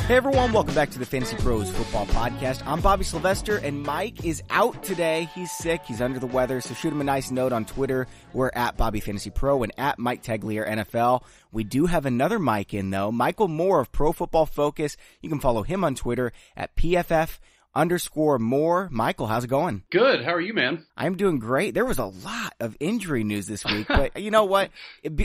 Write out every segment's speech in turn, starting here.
Hey everyone, welcome back to the Fantasy Pros Football Podcast. I'm Bobby Sylvester, and Mike is out today. He's sick, he's under the weather, so shoot him a nice note on Twitter. We're at Bobby Fantasy Pro and at Mike Teglier NFL. We do have another Mike in though, Michael Moore of Pro Football Focus. You can follow him on Twitter at PFF_Moore. Michael, how's it going? Good. How are you, man? I'm doing great. There was a lot of injury news this week, but you know what?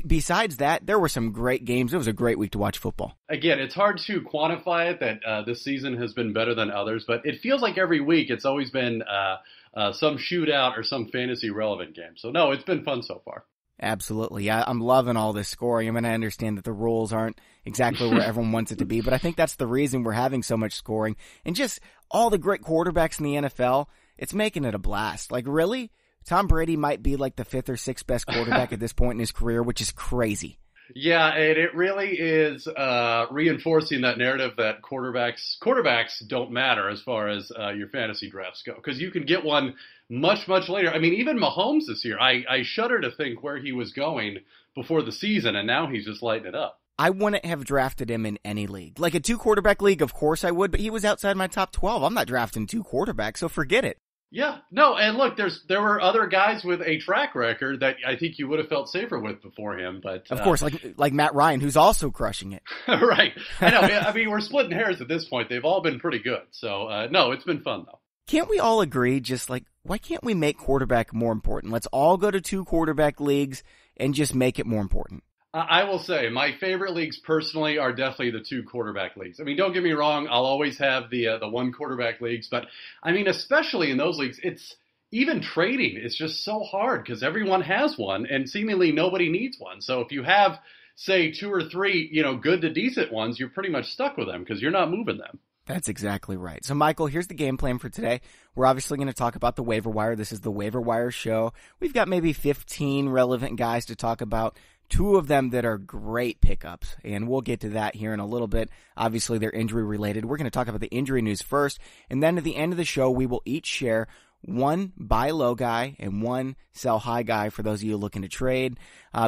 Besides that, there were some great games. It was a great week to watch football. Again, it's hard to quantify it that this season has been better than others, but it feels like every week it's always been some shootout or some fantasy relevant game. So no, it's been fun so far. Absolutely. Yeah, I'm loving all this scoring. I mean, I understand that the rules aren't exactly where everyone wants it to be, but I think that's the reason we're having so much scoring. And just all the great quarterbacks in the NFL, it's making it a blast. Like, really? Tom Brady might be like the 5th or 6th best quarterback at this point in his career, which is crazy. Yeah, and it really is reinforcing that narrative that quarterbacks don't matter as far as your fantasy drafts go, because you can get one much later. I mean, even Mahomes this year, I shudder to think where he was going before the season, and now he's just lighting it up. I wouldn't have drafted him in any league. Like a 2-quarterback league, of course I would, but he was outside my top 12. I'm not drafting 2 quarterbacks, so forget it. Yeah, no, and look, there were other guys with a track record that I think you would have felt safer with before him, but of course, like Matt Ryan, who's also crushing it. Right. I know. I mean, we're splitting hairs at this point. They've all been pretty good. So no, it's been fun though. Can't we all agree? Just like, why can't we make quarterback more important? Let's all go to 2 quarterback leagues and just make it more important. I will say my favorite leagues personally are definitely the 2 quarterback leagues. I mean, don't get me wrong. I'll always have the 1 quarterback leagues, but I mean, especially in those leagues, it's even trading. It's just so hard because everyone has one and seemingly nobody needs one. So if you have, say, 2 or 3, good to decent ones, you're pretty much stuck with them because you're not moving them. That's exactly right. So, Michael, here's the game plan for today. We're obviously going to talk about the waiver wire. This is the waiver wire show. We've got maybe 15 relevant guys to talk about. 2 of them that are great pickups, and we'll get to that here in a little bit. Obviously, they're injury related. We're going to talk about the injury news first, and then at the end of the show, we will each share 1 buy low guy and 1 sell high guy for those of you looking to trade.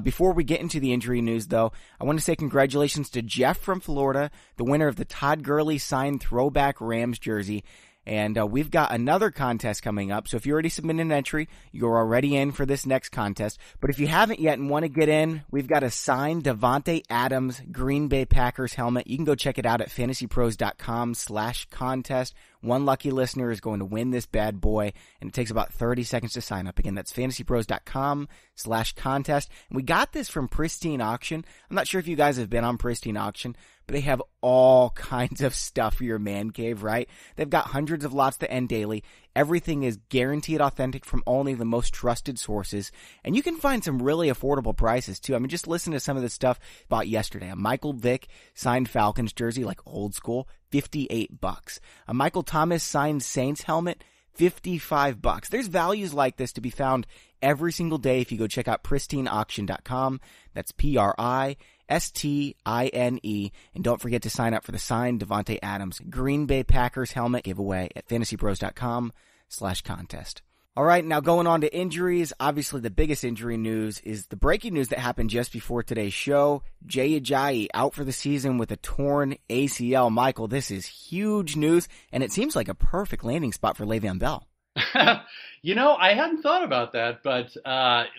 Before we get into the injury news, though, I want to say congratulations to Jeff from Florida, the winner of the Todd Gurley signed throwback Rams jersey. And we've got another contest coming up. So if you already submitted an entry, you're already in for this next contest. But if you haven't yet and want to get in, we've got a signed Davante Adams Green Bay Packers helmet. You can go check it out at fantasypros.com/contest. 1 lucky listener is going to win this bad boy, and it takes about 30 seconds to sign up. Again, that's fantasypros.com/contest. And we got this from Pristine Auction. I'm not sure if you guys have been on Pristine Auction, but they have all kinds of stuff for your man cave, right? They've got hundreds of lots that end daily. Everything is guaranteed authentic from only the most trusted sources. And you can find some really affordable prices, too. I mean, just listen to some of the stuff bought yesterday. A Michael Vick signed Falcons jersey, like old school, $58. A Michael Thomas signed Saints helmet, $55. There's values like this to be found every single day if you go check out pristineauction.com. That's PRISTINE. And don't forget to sign up for the signed Davante Adams Green Bay Packers helmet giveaway at fantasypros.com/contest. All right, now going on to injuries. Obviously, the biggest injury news is the breaking news that happened just before today's show. Ajayi out for the season with a torn ACL. Michael, this is huge news, and it seems like a perfect landing spot for Le'Veon Bell. I hadn't thought about that, but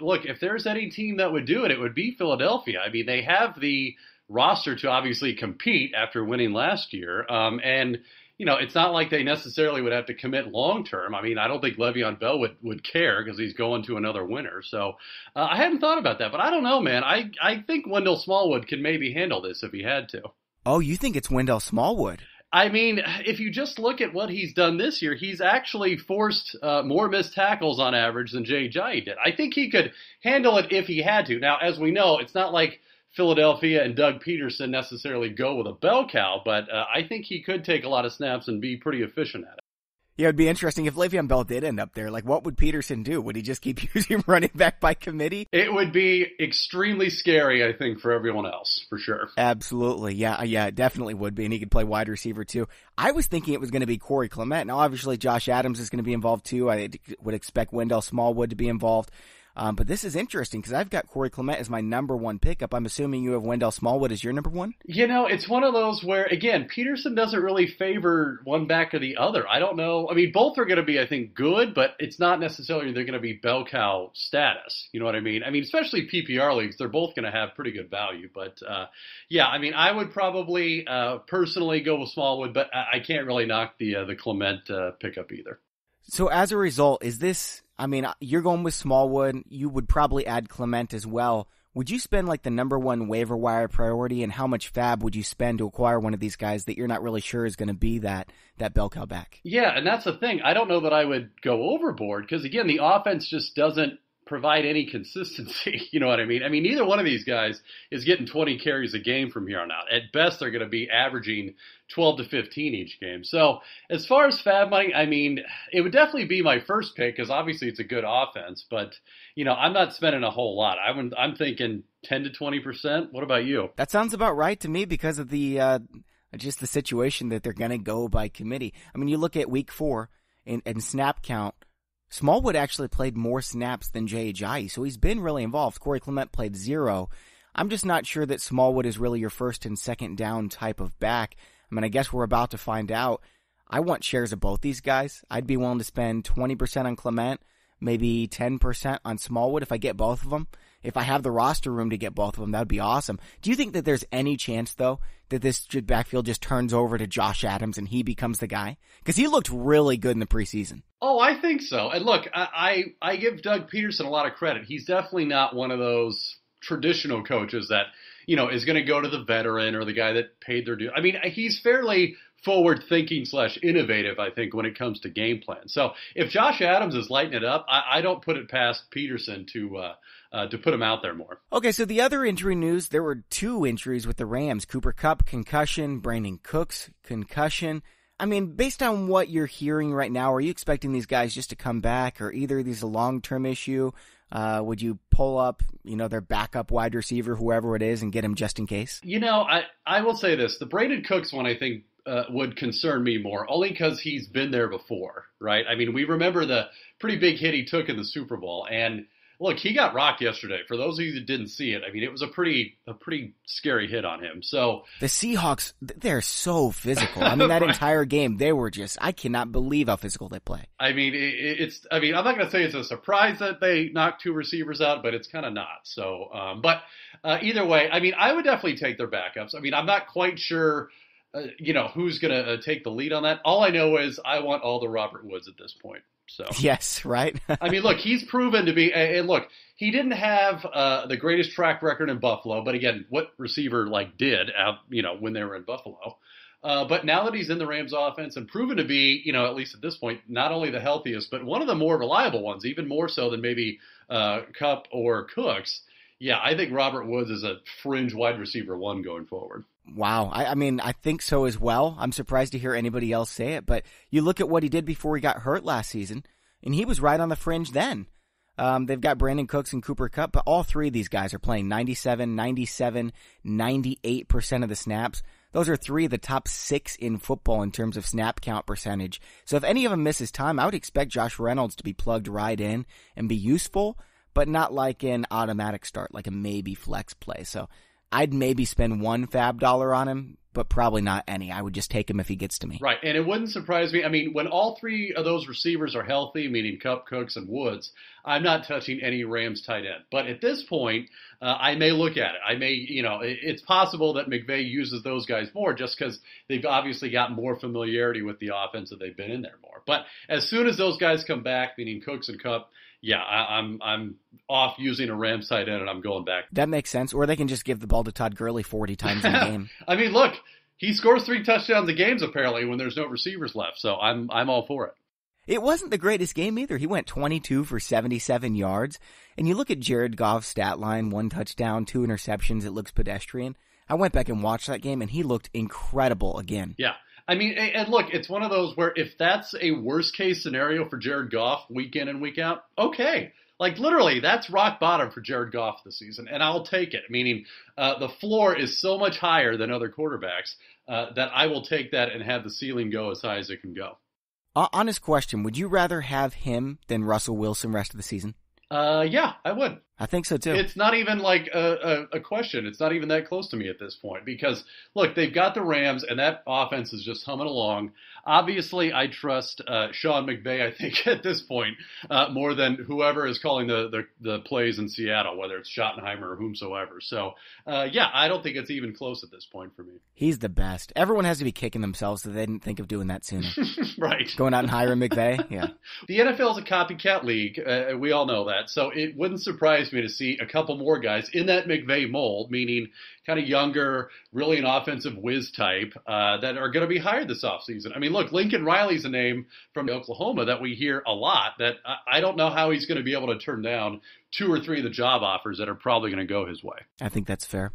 look, if there's any team that would do it, it would be Philadelphia. I mean, they have the roster to obviously compete after winning last year, and it's not like they necessarily would have to commit long-term. I mean, I don't think Le'Veon Bell would care because he's going to another winner. So I hadn't thought about that, but I don't know, man. I think Wendell Smallwood can maybe handle this if he had to. Oh, you think it's Wendell Smallwood? I mean, if you just look at what he's done this year, he's actually forced more missed tackles on average than Ajayi did. I think he could handle it if he had to. Now, as we know, it's not like Philadelphia and Doug Peterson necessarily go with a bell cow, but I think he could take a lot of snaps and be pretty efficient at it. Yeah, it'd be interesting if Le'Veon Bell did end up there. Like, what would Peterson do? Would he just keep using running back by committee? It would be extremely scary, I think, for everyone else, for sure. Absolutely. Yeah, it definitely would be. And he could play wide receiver, too. I was thinking it was going to be Corey Clement. Now, obviously, Josh Adams is going to be involved, too. I would expect Wendell Smallwood to be involved. But this is interesting because I've got Corey Clement as my number one pickup. I'm assuming you have Wendell Smallwood as your number one? It's one of those where, again, Peterson doesn't really favor one back or the other. I don't know. I mean, both are going to be, I think, good, but it's not necessarily they're going to be bell cow status. You know what I mean? I mean, especially PPR leagues, they're both going to have pretty good value. But, I would probably personally go with Smallwood, but I can't really knock the Clement pickup either. So as a result, you're going with Smallwood. You would probably add Clement as well. Would you spend like the number one waiver wire priority, and how much fab would you spend to acquire one of these guys that you're not really sure is going to be that bell cow back? Yeah, and that's the thing. I don't know that I would go overboard because, again, the offense just doesn't provide any consistency. You know what I mean? I mean, neither one of these guys is getting 20 carries a game from here on out. At best, they're going to be averaging 12 to 15 each game. So as far as fab money, I mean, it would definitely be my first pick because obviously it's a good offense, but I'm not spending a whole lot. I'm thinking 10 to 20%. What about you? That sounds about right to me because of the just the situation that they're going to go by committee. I mean, you look at week 4 and snap count, Smallwood actually played more snaps than Ajayi, so he's been really involved. Corey Clement played 0. I'm just not sure that Smallwood is really your first and second down type of back. I mean, I guess we're about to find out. I want shares of both these guys. I'd be willing to spend 20% on Clement, maybe 10% on Smallwood if I get both of them. If I have the roster room to get both of them, that would be awesome. Do you think that there's any chance, though, that this backfield just turns over to Josh Adams and he becomes the guy? Because he looked really good in the preseason. Oh, I think so. And look, I give Doug Peterson a lot of credit. He's definitely not one of those traditional coaches that, is going to go to the veteran or the guy that paid their due. I mean, he's fairly forward-thinking / innovative, I think, when it comes to game plan. So if Josh Adams is lighting it up, I don't put it past Peterson to put him out there more. Okay, so the other injury news, there were 2 injuries with the Rams. Cooper Kupp, concussion. Brandon Cooks, concussion. I mean, based on what you're hearing right now, are you expecting these guys just to come back, or either of these a long-term issue? Would you pull up, their backup wide receiver, whoever it is, and get him just in case? I will say this. The Brandon Cooks one, I think, would concern me more, only because he's been there before, right? I mean, we remember the pretty big hit he took in the Super Bowl, and look, he got rocked yesterday. For those of you that didn't see it, I mean, it was a pretty scary hit on him. So the Seahawks, they're so physical. I mean, that entire game, they were I cannot believe how physical they play. I mean, I'm not going to say it's a surprise that they knocked 2 receivers out, but it's kind of not. So, either way, I mean, I would definitely take their backups. I mean, I'm not quite sure, who's going to take the lead on that. All I know is I want all the Robert Woods at this point. So yes, right. I mean, look, he's proven to be. And look, he didn't have the greatest track record in Buffalo, but again, what receiver did when they were in Buffalo? But now that he's in the Rams offense and proven to be, at least at this point, not only the healthiest, but one of the more reliable ones, even more so than maybe Kupp or Cooks. Yeah, I think Robert Woods is a fringe wide receiver 1 going forward. Wow. I mean, I think so as well. I'm surprised to hear anybody else say it, but you look at what he did before he got hurt last season, and he was right on the fringe then. They've got Brandon Cooks and Cooper Kupp, but all 3 of these guys are playing 97, 98% of the snaps. Those are 3 of the top 6 in football in terms of snap count percentage. So if any of them misses time, I would expect Josh Reynolds to be plugged right in and be useful, but not like an automatic start, like a maybe flex play. So I'd maybe spend $1 fab on him, but probably not any. I would just take him if he gets to me. Right, and it wouldn't surprise me. I mean, when all 3 of those receivers are healthy, meaning Kupp, Cooks, and Woods, I'm not touching any Rams tight end. But at this point, I may look at it. I may, it's possible that McVay uses those guys more just because they've obviously got more familiarity with the offense that they've been in there more. But as soon as those guys come back, meaning Cooks and Kupp, yeah, I'm off using a Rams tight end and I'm going back. That makes sense. Or they can just give the ball to Todd Gurley 40 times in a game. I mean, look, he scores 3 touchdowns a game apparently when there's no receivers left. So I'm all for it. It wasn't the greatest game either. He went 22 for 77 yards. And you look at Jared Goff's stat line, 1 touchdown, 2 interceptions. It looks pedestrian. I went back and watched that game and he looked incredible again. Yeah. I mean, and look, it's one of those where if that's a worst case scenario for Jared Goff week in and week out, okay. Literally, that's rock bottom for Jared Goff this season, and I'll take it. Meaning, the floor is so much higher than other quarterbacks that I will take that and have the ceiling go as high as it can go. Honest question, would you rather have him than Russell Wilson rest of the season? Yeah, I would. I think so too. It's not even like a question. It's not even that close to me at this point because, look, they've got the Rams and that offense is just humming along. Obviously, I trust Sean McVay, I think, at this point, more than whoever is calling the plays in Seattle, whether it's Schottenheimer or whomsoever. So, yeah, I don't think it's even close at this point for me. He's the best. Everyone has to be kicking themselves that they didn't think of doing that sooner. Right. Going out and hiring McVay, yeah. The NFL is a copycat league. We all know that. So it wouldn't surprise me to see a couple more guys in that McVay mold, meaning kind of younger, really an offensive whiz type, that are going to be hired this offseason. I mean, look, Lincoln Riley's a name from Oklahoma that we hear a lot that I don't know how he's going to be able to turn down 2 or 3 of the job offers that are probably going to go his way. I think that's fair.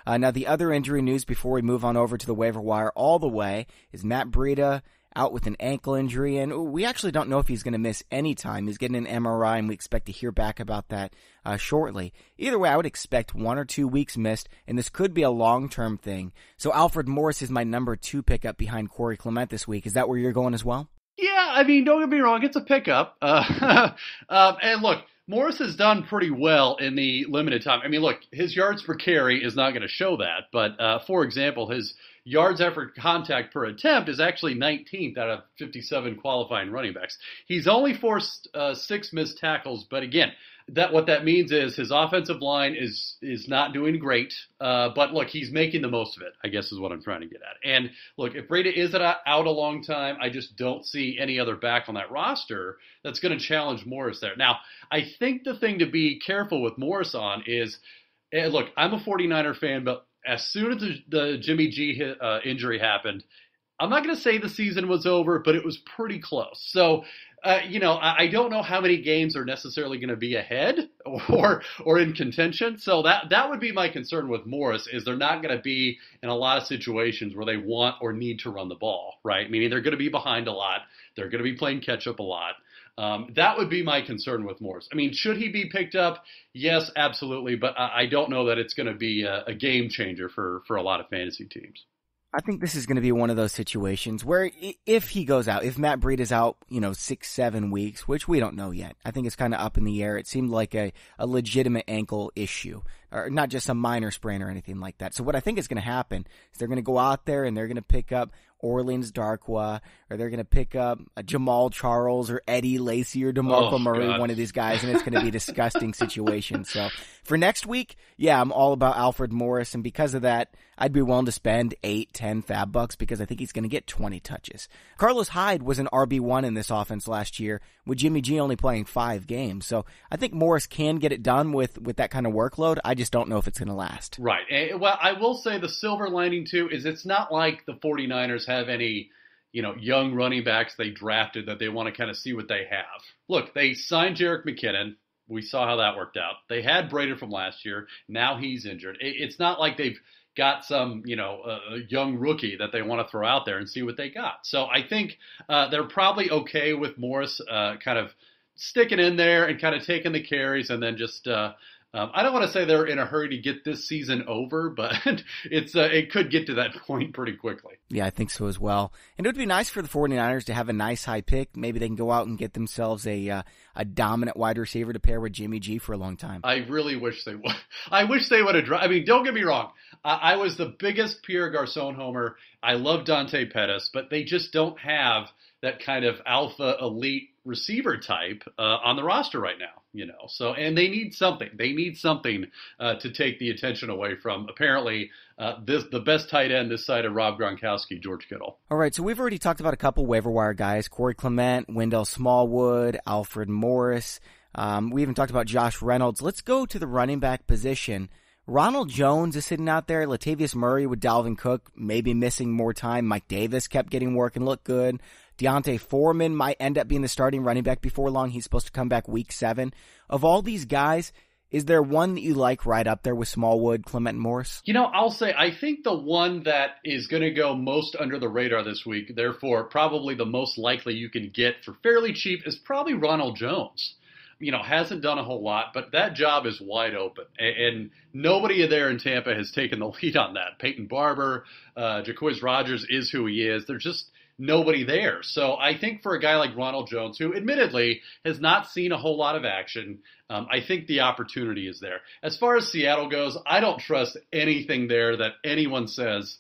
Now, the other injury news before we move on over to the waiver wire all the way is Matt Breida out with an ankle injury, and we actually don't know if he's going to miss any time. He's getting an MRI, and we expect to hear back about that shortly. Either way, I would expect 1 or 2 weeks missed, and this could be a long-term thing. So Alfred Morris is my number 2 pickup behind Corey Clement this week. Is that where you're going as well? Yeah, I mean, don't get me wrong, it's a pickup. And look, Morris has done pretty well in the limited time. I mean, look, his yards per carry is not going to show that. But, for example, his yards after contact per attempt is actually 19th out of 57 qualifying running backs. He's only forced 6 missed tackles. But, again, what that means is his offensive line is not doing great. But, look, he's making the most of it, I guess is what I'm trying to get at. And, look, if Breida is out a long time, I just don't see any other back on that roster that's going to challenge Morris there. Now, I think the thing to be careful with Morris on is, look, I'm a 49er fan, but as soon as the Jimmy G injury happened, I'm not going to say the season was over, but it was pretty close. So, I don't know how many games are necessarily going to be ahead or in contention. So that would be my concern with Morris is they're not going to be in a lot of situations where they want or need to run the ball, right? Meaning they're going to be behind a lot. They're going to be playing catch up a lot. That would be my concern with Morris. I mean, should he be picked up? Yes, absolutely. But I don't know that it's going to be a game changer for a lot of fantasy teams. I think this is going to be one of those situations where if he goes out, if Matt Breida is out, 6-7 weeks, which we don't know yet. I think it's kind of up in the air. It seemed like a legitimate ankle issue, or not just a minor sprain or anything like that. So what I think is going to happen is they're going to go out there and they're going to pick up Orleans Darkwa, or they're going to pick up Jamal Charles or Eddie Lacy or DeMarco Murray, one of these guys, and it's going to be a disgusting situation. So for next week, yeah, I'm all about Alfred Morris, and because of that, I'd be willing to spend 8-10 fab bucks because I think he's going to get 20 touches. Carlos Hyde was an RB1 in this offense last year with Jimmy G only playing 5 games. So I think Morris can get it done with that kind of workload. I just don't know if it's going to last. Right. Well, I will say the silver lining, too, is it's not like the 49ers have any, young running backs they drafted that they want to kind of see what they have. Look, they signed Jerick McKinnon. We saw how that worked out. They had Breida from last year. Now he's injured. It's not like they've got some, a young rookie that they want to throw out there and see what they got. So I think they're probably okay with Morris kind of sticking in there and kind of taking the carries and then just I don't want to say they're in a hurry to get this season over, but it could get to that point pretty quickly. Yeah, I think so as well. And it would be nice for the 49ers to have a nice high pick. Maybe they can go out and get themselves a dominant wide receiver to pair with Jimmy G for a long time. I really wish they would. I wish they would have. I mean, don't get me wrong. I was the biggest Pierre Garçon homer. I love Dante Pettis, but they just don't have that kind of alpha elite receiver type on the roster right now. So, and they need something. They need something to take the attention away from, apparently, the best tight end this side of Rob Gronkowski, George Kittle. All right, so we've already talked about a couple waiver wire guys, Corey Clement, Wendell Smallwood, Alfred Morris. We even talked about Josh Reynolds. Let's go to the running back position. Ronald Jones is sitting out there. Latavius Murray with Dalvin Cook maybe missing more time. Mike Davis kept getting work and looked good. Deontay Foreman might end up being the starting running back before long. He's supposed to come back week 7. Of all these guys, is there one that you like right up there with Smallwood, Clement, and Morris? I'll say I think the one that is going to go most under the radar this week, therefore probably the most likely you can get for fairly cheap, is probably Ronald Jones. Hasn't done a whole lot, but that job is wide open. And nobody there in Tampa has taken the lead on that. Peyton Barber, Jacquizz Rodgers is who he is. There's just nobody there. So I think for a guy like Ronald Jones, who admittedly has not seen a whole lot of action, I think the opportunity is there. As far as Seattle goes, I don't trust anything there that anyone says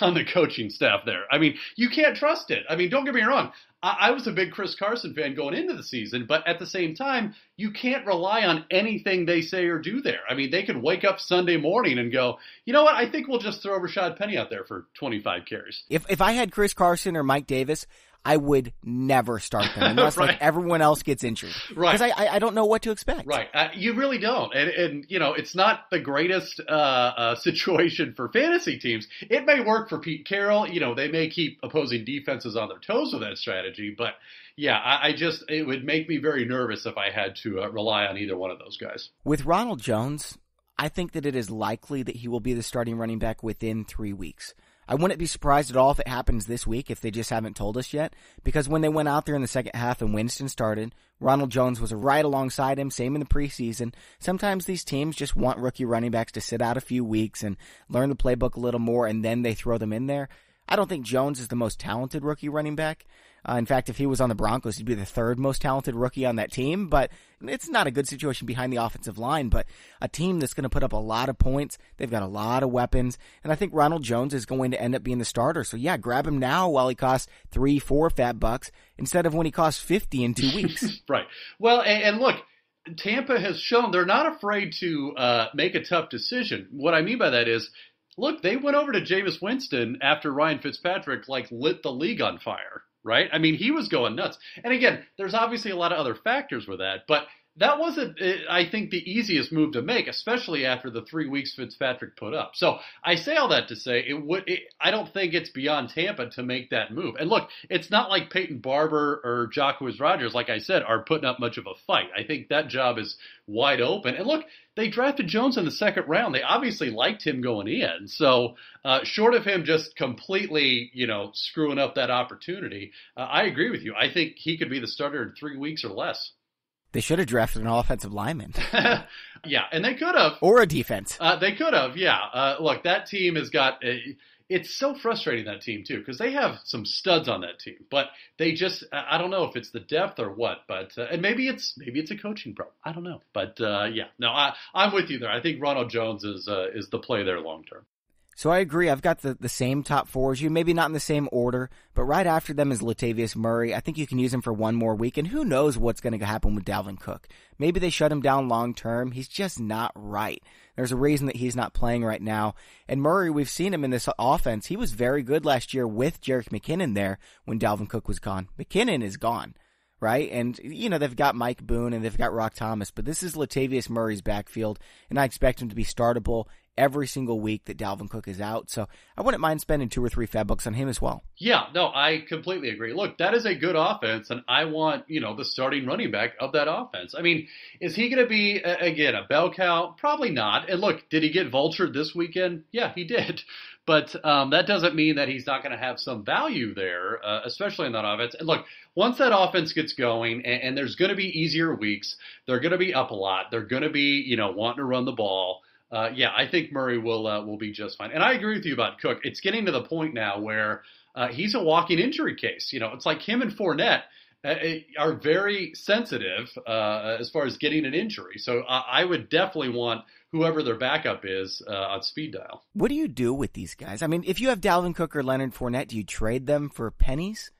on the coaching staff there. I mean, you can't trust it. I mean, don't get me wrong. I was a big Chris Carson fan going into the season, but at the same time, you can't rely on anything they say or do there. I mean, they could wake up Sunday morning and go, you know what, I think we'll just throw Rashad Penny out there for 25 carries. If I had Chris Carson or Mike Davis, I would never start them unless right. like everyone else gets injured. Right. Because I don't know what to expect. Right. You really don't. And you know, it's not the greatest situation for fantasy teams. It may work for Pete Carroll. You know, they may keep opposing defenses on their toes with that strategy. But yeah, it would make me very nervous if I had to rely on either one of those guys. With Ronald Jones, I think that it is likely that he will be the starting running back within 3 weeks. I wouldn't be surprised at all if it happens this week if they just haven't told us yet, because when they went out there in the second half and Winston started, Ronald Jones was right alongside him, same in the preseason. Sometimes these teams just want rookie running backs to sit out a few weeks and learn the playbook a little more, and then they throw them in there. I don't think Jones is the most talented rookie running back. In fact, if he was on the Broncos, he'd be the third most talented rookie on that team, but it's not a good situation behind the offensive line, but a team that's going to put up a lot of points. They've got a lot of weapons, and I think Ronald Jones is going to end up being the starter. So yeah, grab him now while he costs $3-4 fat bucks instead of when he costs 50 in 2 weeks. Right. Well, and look, Tampa has shown they're not afraid to make a tough decision. What I mean by that is, look, they went over to Jameis Winston after Ryan Fitzpatrick lit the league on fire. Right? I mean, he was going nuts. And again, there's obviously a lot of other factors with that, but that wasn't, I think, the easiest move to make, especially after the 3 weeks Fitzpatrick put up. So I say all that to say I don't think it's beyond Tampa to make that move. And look, it's not like Peyton Barber or Jacquizz Rodgers, like I said, are putting up much of a fight. I think that job is wide open. And look, they drafted Jones in the second round. They obviously liked him going in. So short of him just completely, screwing up that opportunity, I agree with you. I think he could be the starter in 3 weeks or less. They should have drafted an offensive lineman. Yeah, and they could have. Or a defense. They could have, yeah. Look, that team has got it's so frustrating, that team, too, because they have some studs on that team. But they just, I don't know if it's the depth or what, but and maybe it's a coaching problem. I don't know. But, yeah, no, I'm with you there. I think Ronald Jones is the play there long term. So I agree. I've got the same top four as you, maybe not in the same order, but right after them is Latavius Murray. I think you can use him for one more week, and who knows what's going to happen with Dalvin Cook. Maybe they shut him down long term. He's just not right. There's a reason that he's not playing right now. And Murray, we've seen him in this offense. He was very good last year with Jerick McKinnon there when Dalvin Cook was gone. McKinnon is gone. Right? And, they've got Mike Boone and they've got Rock Thomas, but this is Latavius Murray's backfield, and I expect him to be startable every single week that Dalvin Cook is out. So I wouldn't mind spending $2 or $3 fat bucks on him as well. Yeah, no, I completely agree. Look, that is a good offense, and I want, the starting running back of that offense. I mean, is he going to be, again, a bell cow? Probably not. And look, did he get vultured this weekend? Yeah, he did. But that doesn't mean that he's not going to have some value there, especially in that offense. And look, once that offense gets going, and there's going to be easier weeks, they're going to be up a lot. They're going to be, wanting to run the ball. Yeah, I think Murray will be just fine. And I agree with you about Cook. It's getting to the point now where he's a walking injury case. It's like him and Fournette are very sensitive as far as getting an injury. So I would definitely want whoever their backup is on speed dial. What do you do with these guys? I mean, if you have Dalvin Cook or Leonard Fournette, do you trade them for pennies?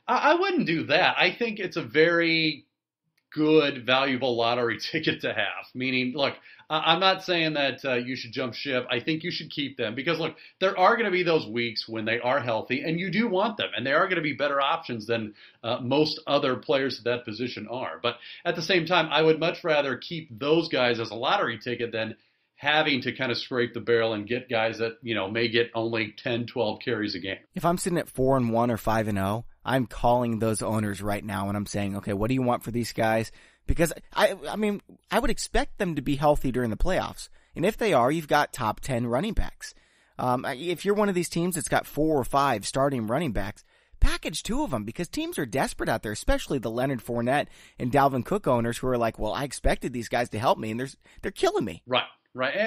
I wouldn't do that. I think it's a very good, valuable lottery ticket to have. Meaning, look, I'm not saying that you should jump ship. I think you should keep them because, look, there are going to be those weeks when they are healthy, and you do want them, and they are going to be better options than most other players at that position are. But at the same time, I would much rather keep those guys as a lottery ticket than having to kind of scrape the barrel and get guys that, may get only 10, 12 carries a game. If I'm sitting at 4-1 or 5-0, I'm calling those owners right now and I'm saying, okay, what do you want for these guys? Because I mean, I would expect them to be healthy during the playoffs. And if they are, you've got top 10 running backs. If you're one of these teams that's got 4 or 5 starting running backs, package 2 of them because teams are desperate out there, especially the Leonard Fournette and Dalvin Cook owners who are like, well, I expected these guys to help me and they're killing me. Right.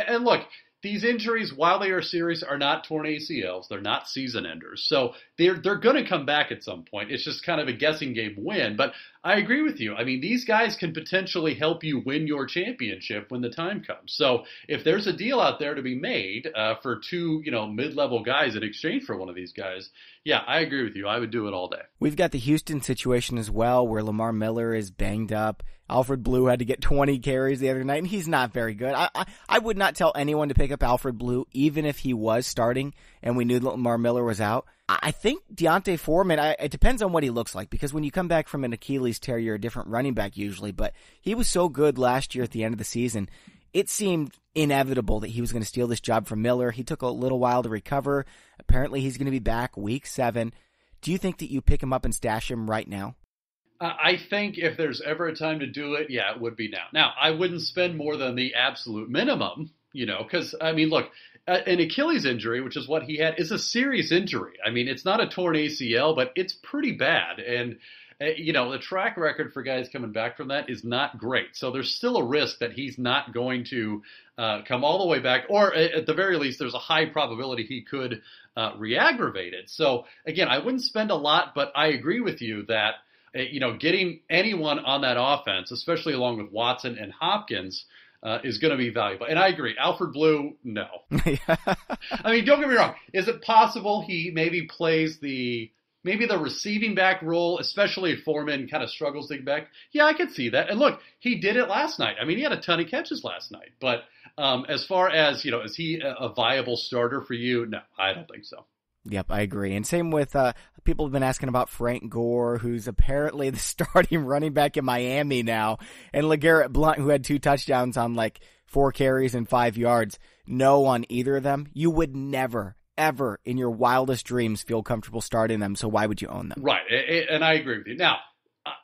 And look, these injuries, while they are serious, are not torn ACLs. They're not season enders. So they're going to come back at some point. It's just kind of a guessing game when. But I agree with you. I mean, these guys can potentially help you win your championship when the time comes. So if there's a deal out there to be made for two, mid-level guys in exchange for one of these guys, yeah, I agree with you. I would do it all day. We've got the Houston situation as well, where Lamar Miller is banged up. Alfred Blue had to get 20 carries the other night, and he's not very good. I would not tell anyone to pick up Alfred Blue, even if he was starting and we knew that Lamar Miller was out. I think Deontay Foreman, it depends on what he looks like, because when you come back from an Achilles tear, you're a different running back usually, but he was so good last year at the end of the season. It seemed inevitable that he was going to steal this job from Miller. He took a little while to recover. Apparently he's going to be back week 7. Do you think that you pick him up and stash him right now? I think if there's ever a time to do it, yeah, it would be now. Now, I wouldn't spend more than the absolute minimum, because, I mean, look, an Achilles injury, which is what he had, is a serious injury. I mean, it's not a torn ACL, but it's pretty bad. And, the track record for guys coming back from that is not great. So there's still a risk that he's not going to come all the way back, or at the very least, there's a high probability he could re-aggravate it. So, again, I wouldn't spend a lot, but I agree with you that getting anyone on that offense, especially along with Watson and Hopkins, is going to be valuable. And I agree. Alfred Blue, no. I mean, don't get me wrong. Is it possible he maybe plays the receiving back role, especially if Foreman kind of struggles to get back? Yeah, I could see that. And look, he did it last night. I mean, he had a ton of catches last night. But as far as, is he a viable starter for you? No, I don't think so. Yep, I agree. And same with people have been asking about Frank Gore, who's apparently the starting running back in Miami now, and LeGarrette Blount, who had 2 touchdowns on 4 carries and 5 yards. No on either of them. You would never, ever in your wildest dreams feel comfortable starting them, so why would you own them? Right, and I agree with you. Now,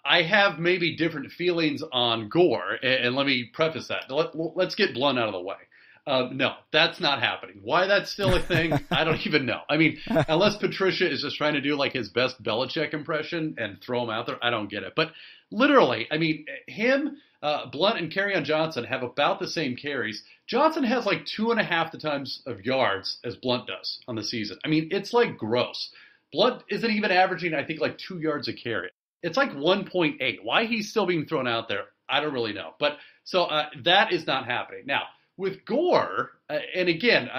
I have maybe different feelings on Gore, and let me preface that. Let's get Blount out of the way. No, that's not happening. Why that's still a thing, I don't even know. I mean, unless Patricia is just trying to do his best Belichick impression and throw him out there, I don't get it. But literally, I mean, him, Blount, and Kerryon Johnson have about the same carries. Johnson has 2.5 the times of yards as Blount does on the season. I mean, it's gross. Blount isn't even averaging, I think, 2 yards a carry. It's 1.8. Why he's still being thrown out there, I don't really know. But so that is not happening. Now, with Gore, and again,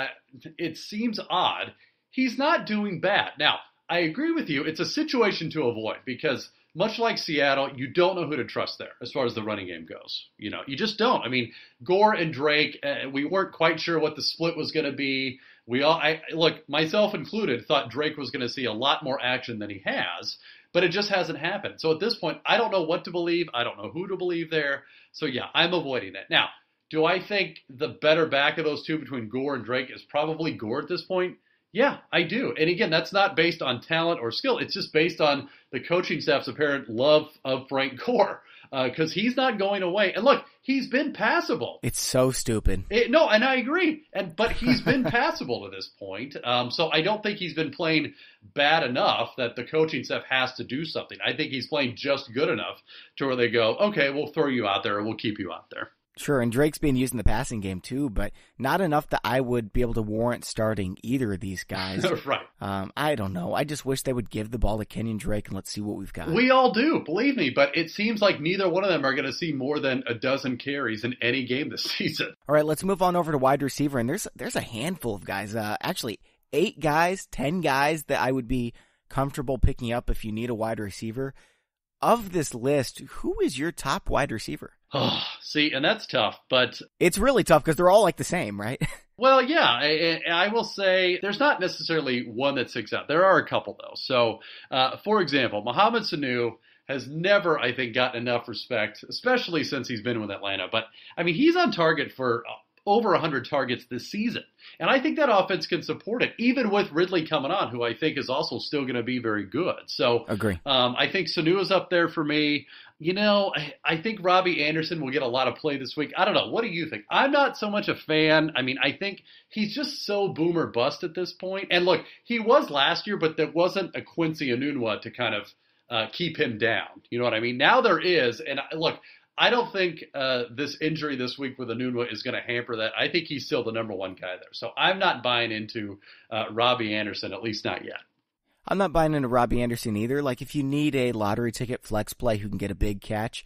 it seems odd, he's not doing bad. Now, I agree with you. It's a situation to avoid because much like Seattle, you don't know who to trust there as far as the running game goes. You just don't. I mean, Gore and Drake, we weren't quite sure what the split was going to be. Look, myself included, thought Drake was going to see a lot more action than he has, but it just hasn't happened. So at this point, I don't know what to believe. I don't know who to believe there. So yeah, I'm avoiding that. Now, do I think the better back of those two between Gore and Drake is probably Gore at this point? Yeah, I do. And again, that's not based on talent or skill. It's just based on the coaching staff's apparent love of Frank Gore because he's not going away. And look, he's been passable. It's so stupid. No, and I agree. But he's been passable to this point. So I don't think he's been playing bad enough that the coaching staff has to do something. I think he's playing just good enough to where they go, okay, we'll throw you out there and we'll keep you out there. Sure, and Drake's being used in the passing game too, but not enough that I would be able to warrant starting either of these guys. Right. I don't know. I just wish they would give the ball to Kenyon Drake and let's see what we've got. We all do, believe me, but it seems like neither one of them are going to see more than a dozen carries in any game this season. All right, let's move on over to wide receiver, and there's a handful of guys, actually 8 guys, 10 guys that I would be comfortable picking up if you need a wide receiver. Of this list, who is your top wide receiver? Oh, see, and that's tough, but... It's really tough because they're all the same, right? Well, yeah, I will say there's not necessarily one that sticks out. There are a couple, though. So, for example, Mohamed Sanu has never, I think, gotten enough respect, especially since he's been with Atlanta. But, I mean, he's on target for over 100 targets this season. And I think that offense can support it, even with Ridley coming on, who I think is also still going to be very good. So agree. I think Sanu is up there for me. I think Robbie Anderson will get a lot of play this week. I don't know. What do you think? I'm not so much a fan. I mean, I think he's just so boom or bust at this point. And look, he was last year, but there wasn't a Quincy Enunwa to kind of keep him down. You know what I mean? Now there is. And look, I don't think this injury this week with Enunwa is going to hamper that. I think he's still the number one guy there. So I'm not buying into Robbie Anderson, at least not yet. I'm not buying into Robbie Anderson either. Like, if you need a lottery ticket flex play who can get a big catch,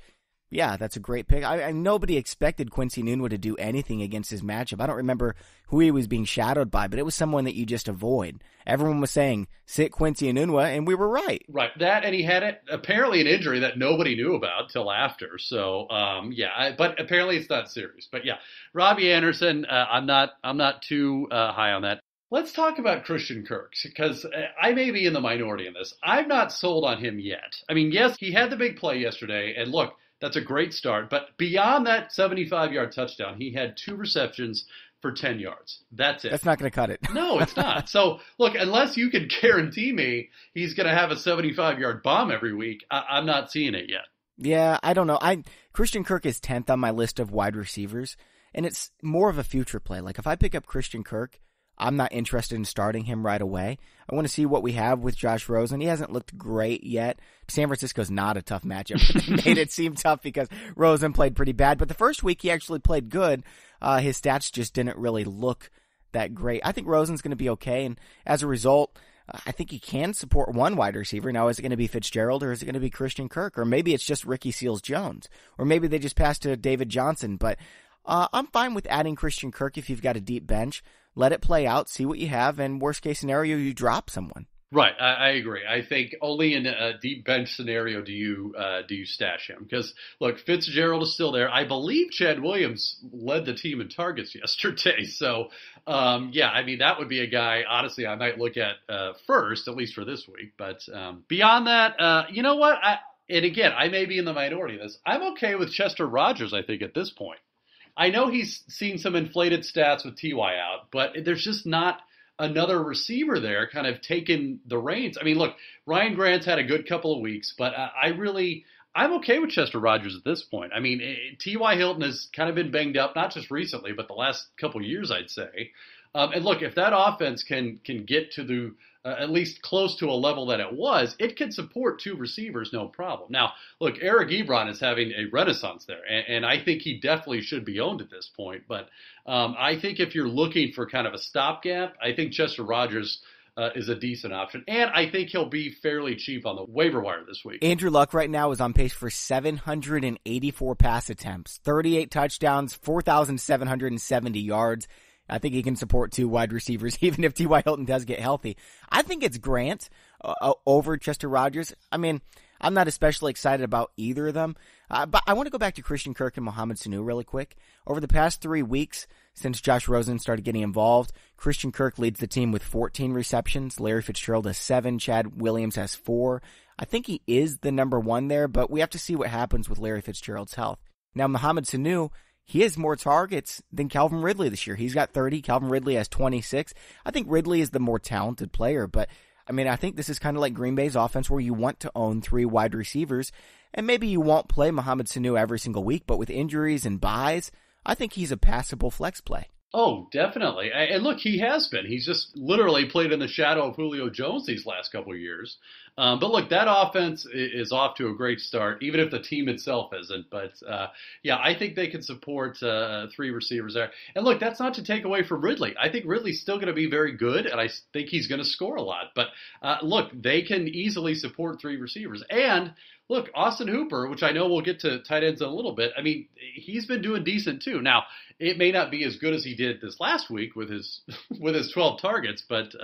yeah, that's a great pick. Nobody expected Quincy Enunwa to do anything against his matchup. I don't remember who he was being shadowed by, but it was someone that you just avoid. Everyone was saying, sit Quincy Enunwa, and we were right. Right. That, and he had apparently an injury that nobody knew about till after. So, but apparently it's not serious. But yeah, Robbie Anderson, I'm not too high on that. Let's talk about Christian Kirk, because I may be in the minority in this. I'm not sold on him yet. I mean, yes, he had the big play yesterday, and look, that's a great start. But beyond that 75-yard touchdown, he had 2 receptions for 10 yards. That's it. That's not going to cut it. No, it's not. So, look, unless you can guarantee me he's going to have a 75-yard bomb every week, I'm not seeing it yet. Yeah, I don't know. Christian Kirk is 10th on my list of wide receivers, and it's more of a future play. Like, if I pick up Christian Kirk, I'm not interested in starting him right away. I want to see what we have with Josh Rosen. He hasn't looked great yet. San Francisco's not a tough matchup. They made it seem tough because Rosen played pretty bad. But the first week he actually played good. His stats just didn't really look that great. I think Rosen's going to be okay. And as a result, I think he can support one wide receiver. Now, is it going to be Fitzgerald or is it going to be Christian Kirk? Or maybe it's just Ricky Seals-Jones. Or maybe they just pass to David Johnson. But I'm fine with adding Christian Kirk if you've got a deep bench. Let it play out, see what you have, and worst case scenario, you drop someone. Right, I agree. I think only in a deep bench scenario do you stash him. Because, look, Fitzgerald is still there. I believe Chad Williams led the team in targets yesterday. So, I mean, that would be a guy, honestly, I might look at first, at least for this week. But beyond that, you know what? And again, I may be in the minority of this. I'm okay with Chester Rogers, I think, at this point. I know he's seen some inflated stats with T.Y. out, but there's just not another receiver there kind of taking the reins. I mean, look, Ryan Grant's had a good couple of weeks, but I'm okay with Chester Rogers at this point. I mean, T.Y. Hilton has kind of been banged up, not just recently, but the last couple of years, I'd say. And look, if that offense can get to the at least close to a level that it was, it can support 2 receivers, no problem. Now, look, Eric Ebron is having a renaissance there, and I think he definitely should be owned at this point. But I think if you're looking for kind of a stopgap, I think Chester Rogers is a decent option. And I think he'll be fairly cheap on the waiver wire this week. Andrew Luck right now is on pace for 784 pass attempts, 38 touchdowns, 4,770 yards. I think he can support 2 wide receivers, even if T.Y. Hilton does get healthy. I think it's Grant over Chester Rogers. I mean, I'm not especially excited about either of them. But I want to go back to Christian Kirk and Mohamed Sanu really quick. Over the past 3 weeks, since Josh Rosen started getting involved, Christian Kirk leads the team with 14 receptions. Larry Fitzgerald has 7. Chad Williams has 4. I think he is the number 1 there, but we have to see what happens with Larry Fitzgerald's health. Now, Mohamed Sanu, he has more targets than Calvin Ridley this year. He's got 30. Calvin Ridley has 26. I think Ridley is the more talented player, but I mean, I think this is kind of like Green Bay's offense where you want to own 3 wide receivers, and maybe you won't play Mohamed Sanu every single week, but with injuries and buys, I think he's a passable flex play. Oh, definitely. And look, he has been. He's just literally played in the shadow of Julio Jones these last couple of years. But look, that offense is off to a great start, even if the team itself isn't. But I think they can support 3 receivers there. And look, that's not to take away from Ridley. I think Ridley's still going to be very good, and I think he's going to score a lot. But look, they can easily support 3 receivers. And look, Austin Hooper, which I know we'll get to tight ends in a little bit, I mean, he's been doing decent too. Now, it may not be as good as he did this last week with his 12 targets, but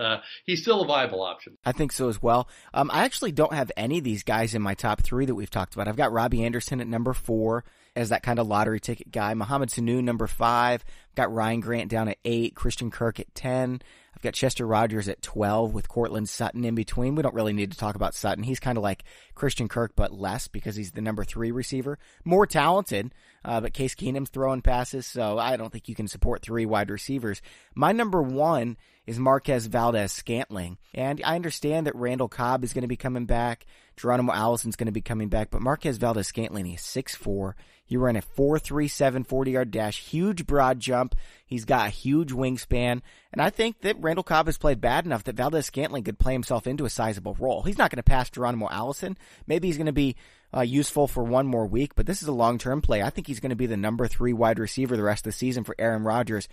he's still a viable option. I think so as well. I actually don't have any of these guys in my top 3 that we've talked about. I've got Robbie Anderson at number 4 as that kind of lottery ticket guy. Mohamed Sanu, number 5. I've got Ryan Grant down at 8. Christian Kirk at 10. I've got Chester Rogers at 12 with Cortland Sutton in between. We don't really need to talk about Sutton. He's kind of like Christian Kirk, but less because he's the number 3 receiver. More talented, but Case Keenum's throwing passes, so I don't think you can support 3 wide receivers. My number 1 is Marquez Valdes-Scantling. And I understand that Randall Cobb is going to be coming back. Geronimo Allison's going to be coming back. But Marquez Valdes-Scantling, he's 6'4". He ran a 4.37 40-yard dash, huge broad jump. He's got a huge wingspan. And I think that Randall Cobb has played bad enough that Valdes-Scantling could play himself into a sizable role. He's not going to pass Geronimo Allison. Maybe he's going to be useful for one more week, but this is a long-term play. I think he's going to be the number 3 wide receiver the rest of the season for Aaron Rodgers,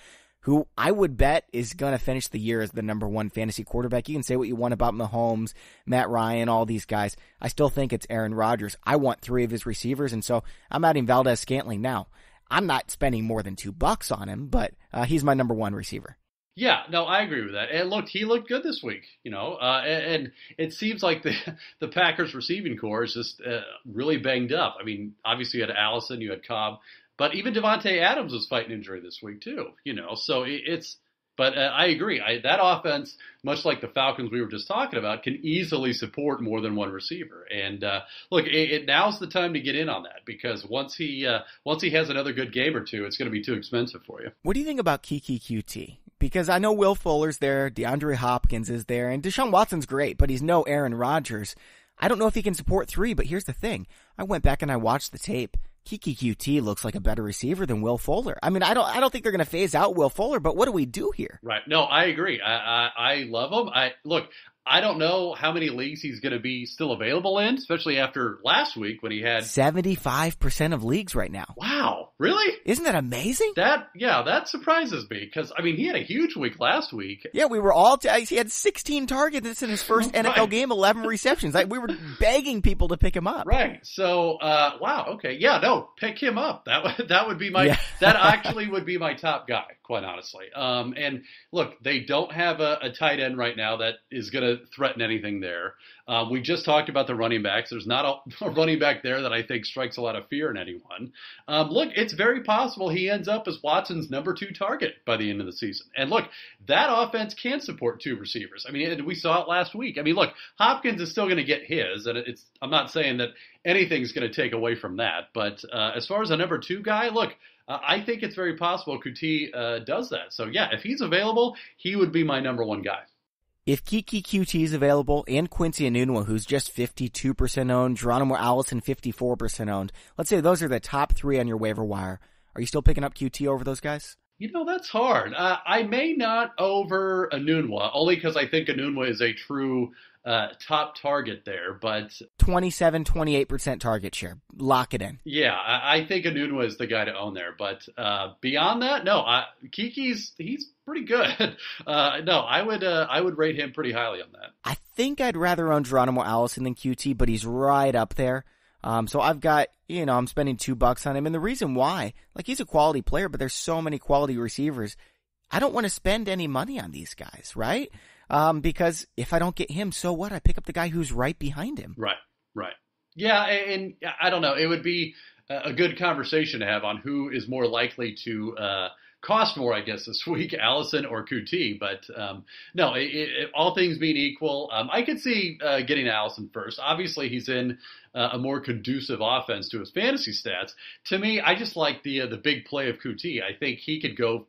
who I would bet is going to finish the year as the number 1 fantasy quarterback. You can say what you want about Mahomes, Matt Ryan, all these guys. I still think it's Aaron Rodgers. I want 3 of his receivers, and so I'm adding Valdez-Scantling now. I'm not spending more than $2 on him, but he's my number 1 receiver. Yeah, no, I agree with that. And look, he looked good this week, and it seems like the Packers receiving core is just really banged up. I mean, obviously you had Allison, you had Cobb, but even Davante Adams was fighting injury this week too, so but I agree. That offense, much like the Falcons we were just talking about, can easily support more than one receiver. And look, now's the time to get in on that, because once he has another good game or two, it's going to be too expensive for you. What do you think about Kiki QT? Because I know Will Fuller's there, DeAndre Hopkins is there, and Deshaun Watson's great, but he's no Aaron Rodgers. I don't know if he can support 3, but here's the thing. I went back and I watched the tape. Kiki QT looks like a better receiver than Will Fuller. I mean, I don't think they're going to phase out Will Fuller, but what do we do here? Right. No, I agree. I love him. Look, I don't know how many leagues he's going to be still available in, especially after last week when he had 75% of leagues right now. Wow. Really? Isn't that amazing? That surprises me, because, I mean, he had a huge week last week. Yeah, we were he had 16 targets in his first NFL game, 11 receptions. We were begging people to pick him up. Right. So, wow. Okay. Yeah, no, pick him up. That would be that actually would be my top guy, quite honestly. And look, they don't have a tight end right now that is going to threaten anything there. We just talked about the running backs. There's not a running back there that I think strikes a lot of fear in anyone. Look, it's very possible he ends up as Watson's number 2 target by the end of the season. And look, that offense can support 2 receivers. I mean, we saw it last week. I mean, look, Hopkins is still going to get his, and I'm not saying that anything's going to take away from that. But as far as a number 2 guy, look, I think it's very possible Kuti does that. So yeah, if he's available, he would be my number 1 guy. If Kiki QT is available and Quincy Enunwa, who's just 52% owned, Geronimo Allison 54% owned, let's say those are the top 3 on your waiver wire. Are you still picking up QT over those guys? That's hard. I may not over Enunwa, only because I think Enunwa is a true top target there, but 28% target share. Lock it in. Yeah, I think Enunwa is the guy to own there, but beyond that, no. Kiki's pretty good. No, I would rate him pretty highly on that. I think I'd rather own Geronimo Allison than QT, but he's right up there. So I've got, I'm spending $2 on him, and the reason why, he's a quality player, but there's so many quality receivers. I don't want to spend any money on these guys, right? Because if I don't get him, so what? I pick up the guy who's right behind him. Right. Yeah, and I don't know. It would be a good conversation to have on who is more likely to cost more, I guess, this week, Allison or Kuti. But no, all things being equal, I could see getting Allison first. Obviously, he's in a more conducive offense to his fantasy stats. To me, I just like the big play of Kuti. I think he could go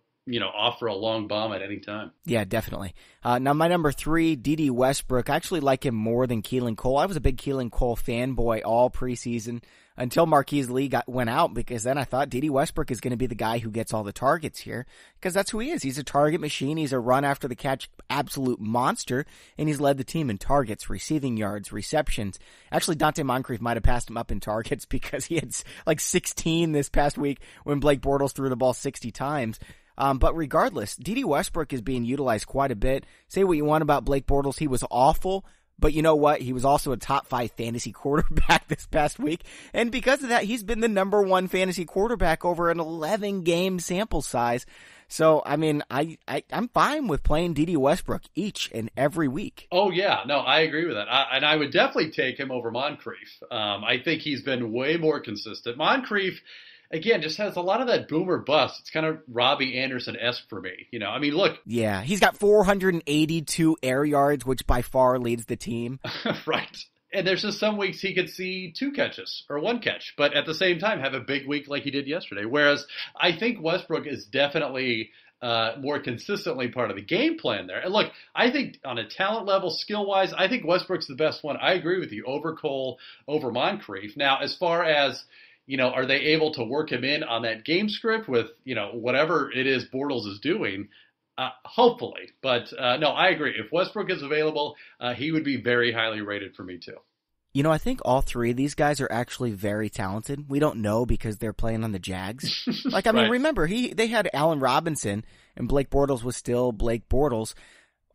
off for a long bomb at any time. Yeah, definitely. Now, my number 3, D.D. Westbrook. I actually like him more than Keelan Cole. I was a big Keelan Cole fanboy all preseason until Marquise Lee went out, because then I thought D.D. Westbrook is going to be the guy who gets all the targets here, because that's who he is. He's a target machine. He's a run after the catch absolute monster, and he's led the team in targets, receiving yards, receptions. Actually, Dante Moncrief might have passed him up in targets because he had 16 this past week when Blake Bortles threw the ball 60 times. But regardless, D.D. Westbrook is being utilized quite a bit. Say what you want about Blake Bortles. He was awful, but you know what? He was also a top 5 fantasy quarterback this past week. And because of that, he's been the number 1 fantasy quarterback over an 11-game sample size. So, I mean, I'm fine with playing D.D. Westbrook each and every week. Oh, yeah. No, I agree with that. And I would definitely take him over Moncrief. I think he's been way more consistent. Moncrief, again, just has a lot of that boomer bust. It's kind of Robbie Anderson-esque for me. I mean, look. Yeah, he's got 482 air yards, which by far leads the team. Right. And there's just some weeks he could see 2 catches or 1 catch, but at the same time have a big week like he did yesterday. Whereas I think Westbrook is definitely more consistently part of the game plan there. And look, I think on a talent level, skill-wise, I think Westbrook's the best one. I agree with you, over Cole, over Moncrief. Now, as far as are they able to work him in on that game script with, whatever it is Bortles is doing? Hopefully. But no, I agree. If Westbrook is available, he would be very highly rated for me too. You know, I think all three of these guys are actually very talented. We don't know because they're playing on the Jags. Like, I mean, Right. remember, they had Allen Robinson, and Blake Bortles was still Blake Bortles.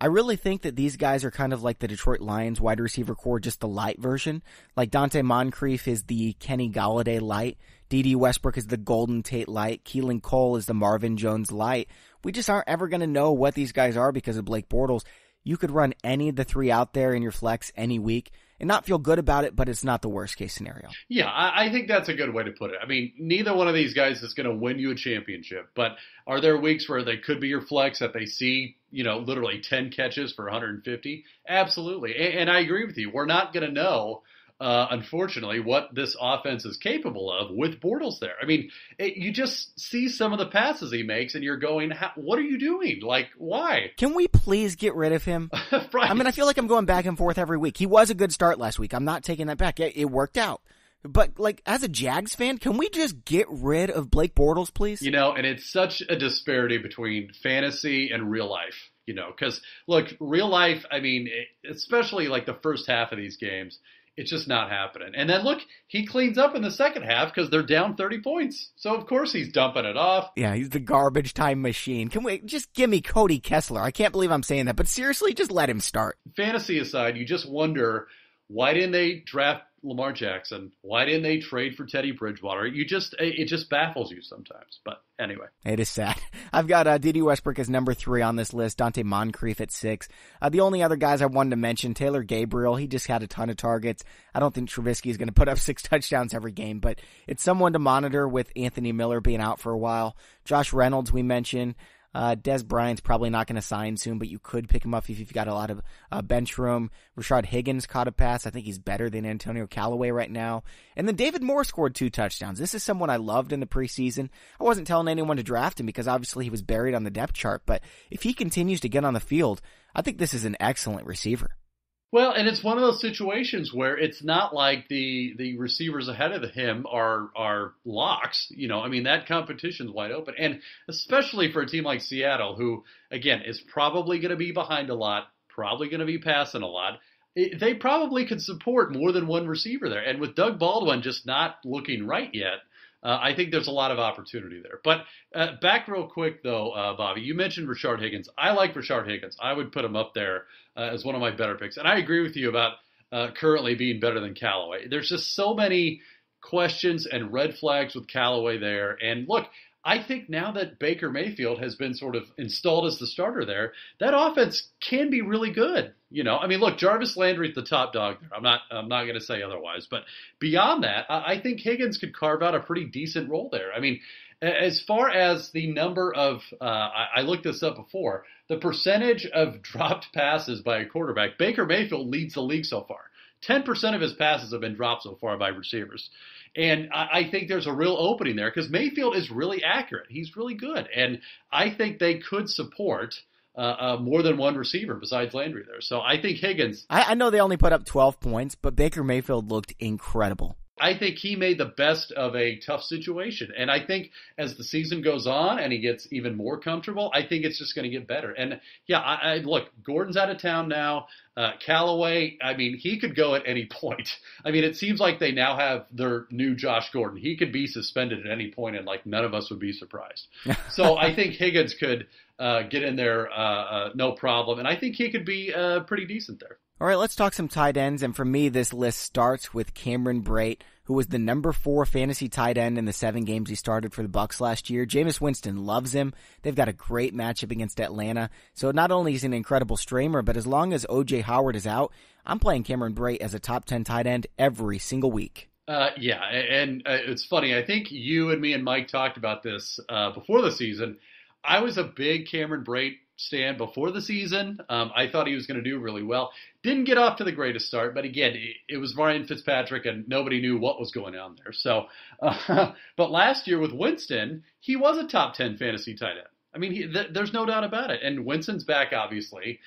I really think that these guys are kind of like the Detroit Lions wide receiver core, just the light version. Like Dante Moncrief is the Kenny Galladay light. D.D. Westbrook is the Golden Tate light. Keelan Cole is the Marvin Jones light. We just aren't ever going to know what these guys are because of Blake Bortles. You could run any of the three out there in your flex any week and not feel good about it, but it's not the worst case scenario. Yeah, I think that's a good way to put it. I mean, neither one of these guys is going to win you a championship, but are there weeks where they could be your flex that they see, literally 10 catches for 150? Absolutely. And I agree with you. We're not going to know, unfortunately, what this offense is capable of with Bortles there. I mean, you just see some of the passes he makes and you're going, what are you doing? Like, why? Can we please get rid of him? Right. I mean, I feel like I'm going back and forth every week. He was a good start last week. I'm not taking that back. It worked out. But, like, as a Jags fan, can we just get rid of Blake Bortles, please? And it's such a disparity between fantasy and real life, because, look, real life, I mean, especially like the first half of these games, it's just not happening. And then, look, he cleans up in the second half because they're down 30 points. So, of course, he's dumping it off. Yeah, he's the garbage time machine. Can we just give me Cody Kessler? I can't believe I'm saying that, but seriously, just let him start. Fantasy aside, you just wonder, why didn't they draft Lamar Jackson? Why didn't they trade for Teddy Bridgewater? It just baffles you sometimes. But anyway. It is sad. I've got D.D. Westbrook as number 3 on this list, Dante Moncrief at 6. The only other guys I wanted to mention, Taylor Gabriel, he just had a ton of targets. I don't think Trubisky is going to put up 6 touchdowns every game, but it's someone to monitor with Anthony Miller being out for a while. Josh Reynolds, we mentioned. Des Bryant's probably not going to sign soon, but you could pick him up if you've got a lot of bench room. Rashard Higgins caught a pass. I think he's better than Antonio Callaway right now. And then David Moore scored 2 touchdowns. This is someone I loved in the preseason. I wasn't telling anyone to draft him because obviously he was buried on the depth chart, but if he continues to get on the field, I think this is an excellent receiver. Well, and it's one of those situations where it's not like the receivers ahead of him are locks. I mean, that competition's wide open. And especially for a team like Seattle, who, again, is probably going to be behind a lot, probably going to be passing a lot. They probably could support more than one receiver there. And with Doug Baldwin just not looking right yet, I think there's a lot of opportunity there. But back real quick, though, Bobby, you mentioned Rashard Higgins. I like Rashard Higgins. I would put him up there as one of my better picks. And I agree with you about currently being better than Callaway. There's just so many questions and red flags with Callaway there. And look, I think now that Baker Mayfield has been sort of installed as the starter there, that offense can be really good. I mean, look, Jarvis Landry's the top dog there. I'm not going to say otherwise. But beyond that, I think Higgins could carve out a pretty decent role there. I mean, as far as the number of, I looked this up before, the percentage of dropped passes by a quarterback, Baker Mayfield leads the league so far. 10% of his passes have been dropped so far by receivers. And I think there's a real opening there because Mayfield is really accurate. He's really good. And I think they could support more than one receiver besides Landry there. So I think Higgins. I know they only put up 12 points, but Baker Mayfield looked incredible. I think he made the best of a tough situation. And I think as the season goes on and he gets even more comfortable, I think it's just going to get better. And yeah, look, Gordon's out of town now. Callaway, I mean, he could go at any point. I mean, it seems like they now have their new Josh Gordon. He could be suspended at any point and like none of us would be surprised. So I think Higgins could get in there no problem. And I think he could be pretty decent there. All right, let's talk some tight ends, and for me, this list starts with Cameron Brate, who was the number 4 fantasy tight end in the 7 games he started for the Bucs last year. Jameis Winston loves him. They've got a great matchup against Atlanta, so not only is he an incredible streamer, but as long as O.J. Howard is out, I'm playing Cameron Brate as a top 10 tight end every single week. Yeah, and it's funny. I think you and me and Mike talked about this before the season. I was a big Cameron Brate stand before the season. I thought he was going to do really well. Didn't get off to the greatest start, but again, it was Ryan Fitzpatrick and nobody knew what was going on there. So, but last year with Winston, he was a top 10 fantasy tight end. I mean, there's no doubt about it. And Winston's back, obviously.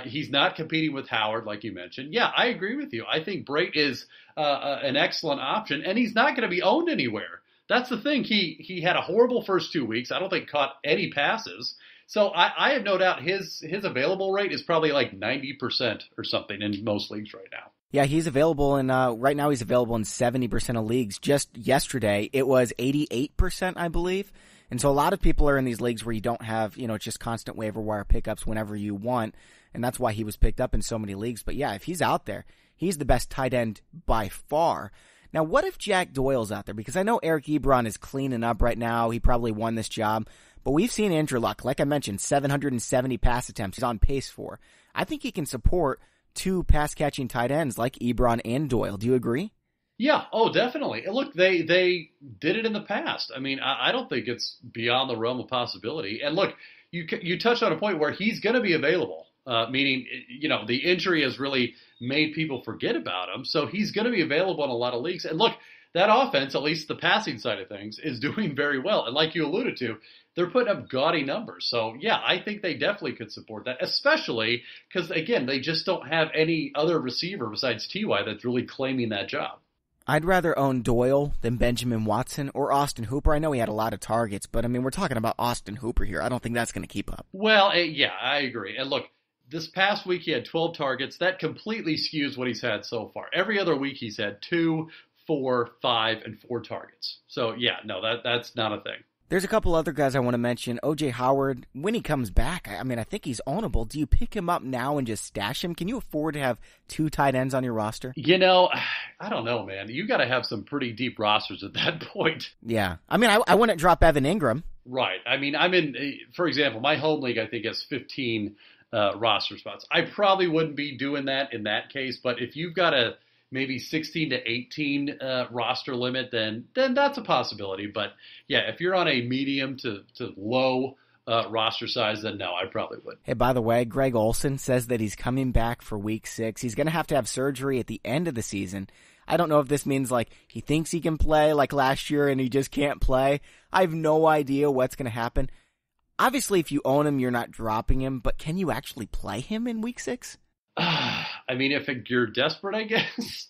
He's not competing with Howard, like you mentioned. Yeah, I agree with you. I think Brate is an excellent option, and he's not going to be owned anywhere. That's the thing. He had a horrible first 2 weeks. I don't think caught any passes. So I have no doubt his available rate is probably like 90% or something in most leagues right now. Yeah, he's available in, right now he's available in 70% of leagues. Just yesterday, it was 88%, I believe. And so a lot of people are in these leagues where you don't have, it's just constant waiver wire pickups whenever you want. And that's why he was picked up in so many leagues. But yeah, if he's out there, he's the best tight end by far. Now, what if Jack Doyle's out there? Because I know Eric Ebron is cleaning up right now. He probably won this job. But we've seen Andrew Luck, like I mentioned, 770 pass attempts he's on pace for. I think he can support two pass-catching tight ends like Ebron and Doyle. Do you agree? Yeah, oh, definitely. And look, they did it in the past. I mean, I don't think it's beyond the realm of possibility. And look, you touched on a point where he's going to be available, meaning, the injury has really made people forget about him. So he's going to be available in a lot of leagues. And look, that offense, at least the passing side of things, is doing very well. And like you alluded to, they're putting up gaudy numbers. So, yeah, I think they definitely could support that, especially because, again, they just don't have any other receiver besides T.Y. that's really claiming that job. I'd rather own Doyle than Benjamin Watson or Austin Hooper. I know he had a lot of targets, but, I mean, we're talking about Austin Hooper here. I don't think that's going to keep up. Well, yeah, I agree. And look, this past week he had 12 targets. That completely skews what he's had so far. Every other week he's had 2, 4, 5, and 4 targets. So, yeah, no, that's not a thing. There's a couple other guys I want to mention. O.J. Howard, when he comes back, I think he's ownable. Do you pick him up now and just stash him? Can you afford to have 2 tight ends on your roster? I don't know, man. You got to have some pretty deep rosters at that point. Yeah. I mean, I wouldn't drop Evan Ingram. Right. I mean, I'm in, for example, my home league, I think, has 15 roster spots. I probably wouldn't be doing that in that case, but if you've got a maybe 16 to 18 roster limit, then that's a possibility. But yeah, if you're on a medium to low roster size, then no, I probably would. Hey, by the way, Greg Olsen says that he's coming back for week 6. He's going to have surgery at the end of the season. I don't know if this means like he thinks he can play like last year and he just can't play. I have no idea what's going to happen. Obviously, if you own him, you're not dropping him, but can you actually play him in week 6? I mean, if you're desperate, I guess,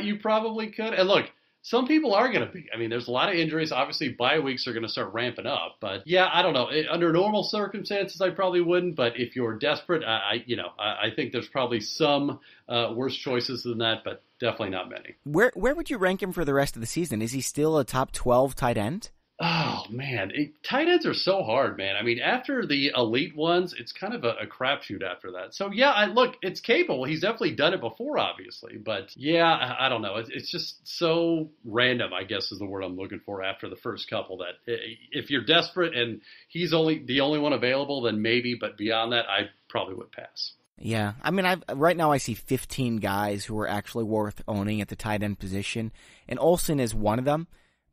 you probably could. And look, some people are going to be. I mean, there's a lot of injuries. Obviously, bye weeks are going to start ramping up. But yeah, I don't know. Under normal circumstances, I probably wouldn't. But if you're desperate, I think there's probably some worse choices than that, but definitely not many. Where would you rank him for the rest of the season? Is he still a top 12 tight end? Oh, man. Tight ends are so hard, man. I mean, after the elite ones, it's kind of a crapshoot after that. So, yeah, look, it's capable. He's definitely done it before, obviously. But, yeah, I don't know. It's just so random, I guess is the word I'm looking for after the first couple. That if you're desperate and he's the only one available, then maybe. But beyond that, I probably would pass. Yeah. I mean, right now I see 15 guys who are actually worth owning at the tight end position. And Olsen is one of them.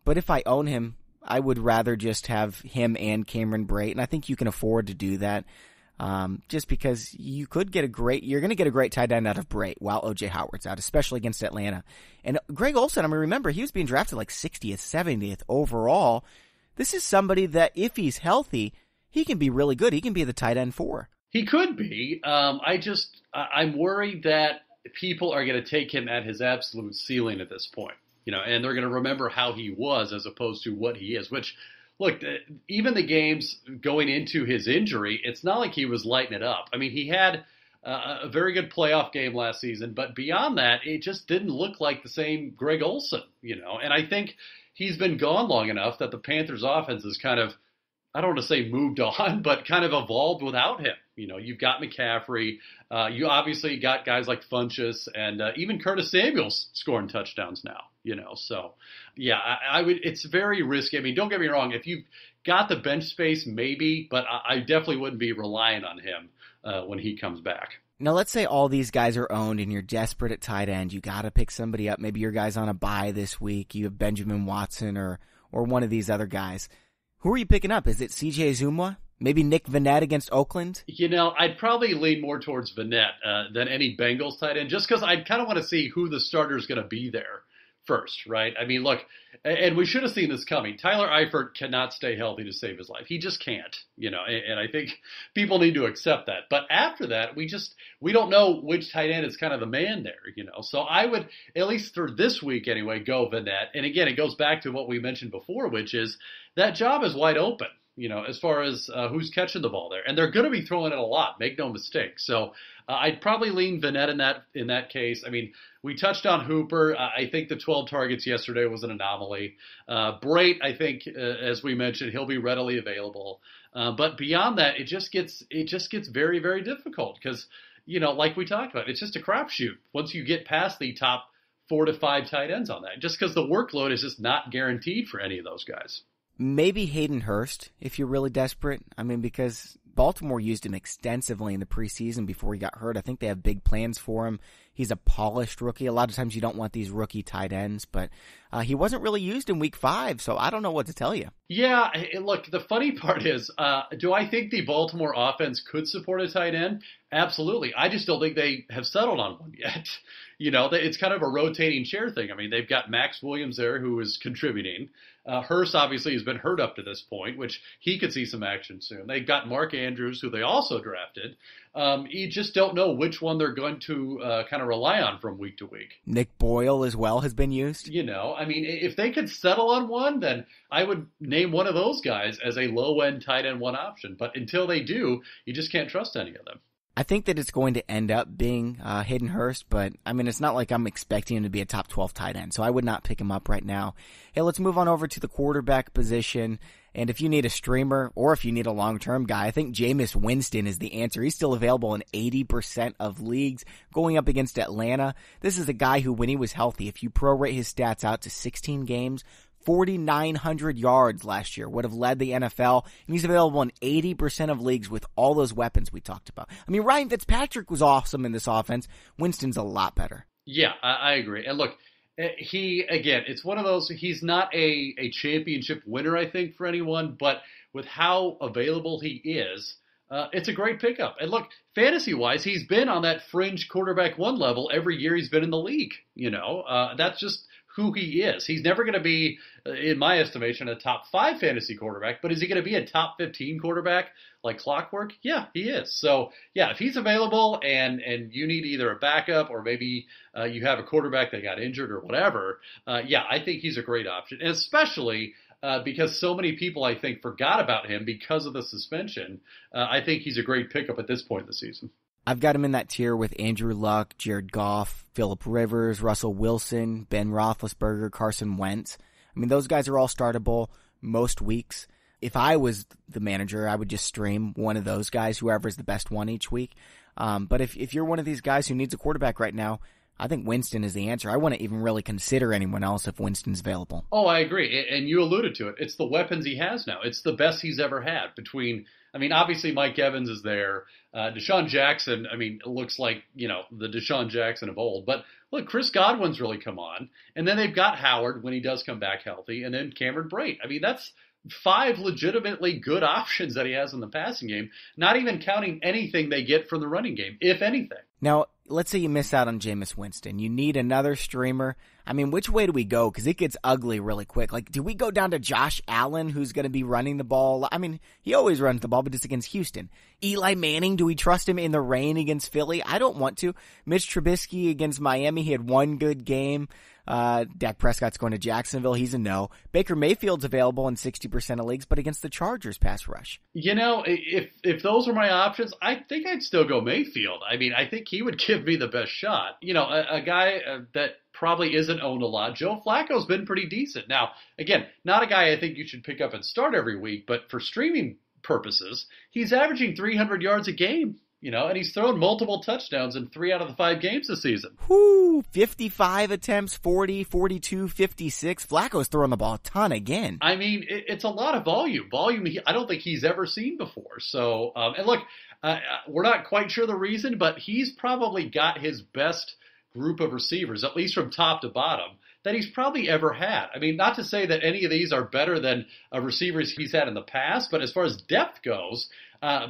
But if I own him, I would rather just have him and Cameron Brate, and I think you can afford to do that, just because you're going to get a great tight end out of Brate while O.J. Howard's out, especially against Atlanta. And Greg Olsen, I mean, remember, he was being drafted like 60th, 70th overall. This is somebody that, if he's healthy, he can be really good. He can be the tight end 4. He could be. I'm worried that people are going to take him at his absolute ceiling at this point. And they're going to remember how he was as opposed to what he is, which, look, even the games going into his injury, it's not like he was lighting it up. I mean, he had a very good playoff game last season, but beyond that, it just didn't look like the same Greg Olsen, and I think he's been gone long enough that the Panthers offense has kind of, I don't want to say moved on, but kind of evolved without him. You've got McCaffrey. You obviously got guys like Funchess and even Curtis Samuel's scoring touchdowns now. So yeah, I would. It's very risky. I mean, don't get me wrong. If you've got the bench space, maybe, but I definitely wouldn't be relying on him when he comes back. Now, let's say all these guys are owned and you're desperate at tight end. You got to pick somebody up. Maybe your guy's on a bye this week. You have Benjamin Watson or one of these other guys. Who are you picking up? Is it C.J. Uzomah? Maybe Nick Vannett against Oakland? I'd probably lean more towards Vannett than any Bengals tight end, just because I'd kind of want to see who the starter is going to be there first, right? I mean, look, and we should have seen this coming. Tyler Eifert cannot stay healthy to save his life. He just can't, and I think people need to accept that. But after that, we don't know which tight end is kind of the man there, So I would, at least for this week anyway, go Vannett. And again, it goes back to what we mentioned before, which is that job is wide open. as far as who's catching the ball there. And they're going to be throwing it a lot, make no mistake. So I'd probably lean Vanette in that case. I mean, we touched on Hooper. I think the 12 targets yesterday was an anomaly. Brait, I think, as we mentioned, he'll be readily available. But beyond that, it just gets very, very difficult because, like we talked about, it's just a crapshoot once you get past the top 4 to 5 tight ends on that, just because the workload is just not guaranteed for any of those guys. Maybe Hayden Hurst if you're really desperate. I mean, because Baltimore used him extensively in the preseason before he got hurt. I think they have big plans for him. He's a polished rookie. A lot of times you don't want these rookie tight ends, but he wasn't really used in week 5, so I don't know what to tell you. Yeah, look, the funny part is, do I think the Baltimore offense could support a tight end? Absolutely. I just don't think they have settled on one yet. It's kind of a rotating chair thing. I mean, they've got Max Williams there who is contributing. Hurst obviously has been hurt up to this point, which he could see some action soon. They've got Mark Andrews, who they also drafted. You just don't know which one they're going to kind of rely on from week to week. Nick Boyle as well has been used. I mean, if they could settle on one, then I would name one of those guys as a low-end tight end one option. But until they do, you just can't trust any of them. I think that it's going to end up being Hayden Hurst, but I mean, it's not like I'm expecting him to be a top 12 tight end, so I would not pick him up right now. Hey, let's move on over to the quarterback position. And if you need a streamer or if you need a long-term guy, I think Jameis Winston is the answer. He's still available in 80% of leagues going up against Atlanta. This is a guy who, when he was healthy, if you prorate his stats out to 16 games, 4,900 yards last year would have led the NFL, and he's available in 80% of leagues with all those weapons we talked about. I mean, Ryan Fitzpatrick was awesome in this offense. Winston's a lot better. Yeah, I agree. And look, it's one of those, he's not a championship winner, I think, for anyone, but with how available he is, it's a great pickup. And look, fantasy-wise, he's been on that fringe quarterback one level every year he's been in the league. That's just who he is. He's never going to be, in my estimation, a top 5 fantasy quarterback, but is he going to be a top 15 quarterback like clockwork? Yeah, he is. So, yeah, if he's available and you need either a backup or maybe you have a quarterback that got injured or whatever, I think he's a great option. And especially because so many people, I think, forgot about him because of the suspension. I think he's a great pickup at this point in the season. I've got him in that tier with Andrew Luck, Jared Goff, Phillip Rivers, Russell Wilson, Ben Roethlisberger, Carson Wentz. I mean, those guys are all startable most weeks. If I was the manager, I would just stream one of those guys, whoever's the best one each week. But if you're one of these guys who needs a quarterback right now, I think Winston is the answer. I wouldn't even really consider anyone else if Winston's available. Oh, I agree. And you alluded to it. It's the weapons he has now. It's the best he's ever had obviously Mike Evans is there. Deshaun Jackson, it looks like, the Deshaun Jackson of old. But look, Chris Godwin's really come on. And then they've got Howard when he does come back healthy. And then Cameron Brate. That's 5 legitimately good options that he has in the passing game, not even counting anything they get from the running game, if anything. Now, let's say you miss out on Jameis Winston. You need another streamer. Which way do we go? Because it gets ugly really quick. Like, do we go down to Josh Allen, who's going to be running the ball? He always runs the ball, but it's against Houston. Eli Manning, do we trust him in the rain against Philly? I don't want to. Mitch Trubisky against Miami, he had one good game. Dak Prescott's going to Jacksonville. He's a no. Baker Mayfield's available in 60% of leagues, but against the Chargers pass rush. If those were my options, I think I'd still go Mayfield. I think he would give me the best shot. A guy that probably isn't owned a lot. Joe Flacco's been pretty decent. Now, again, not a guy I think you should pick up and start every week, but for streaming purposes, he's averaging 300 yards a game. And he's thrown multiple touchdowns in 3 out of the 5 games this season. 55 attempts, 40, 42, 56. Flacco's throwing the ball a ton again. It's a lot of volume. I don't think he's ever seen before. So, and look, we're not quite sure the reason, but he's probably got his best group of receivers, at least from top to bottom, that he's probably ever had. Not to say that any of these are better than receivers he's had in the past, but as far as depth goes,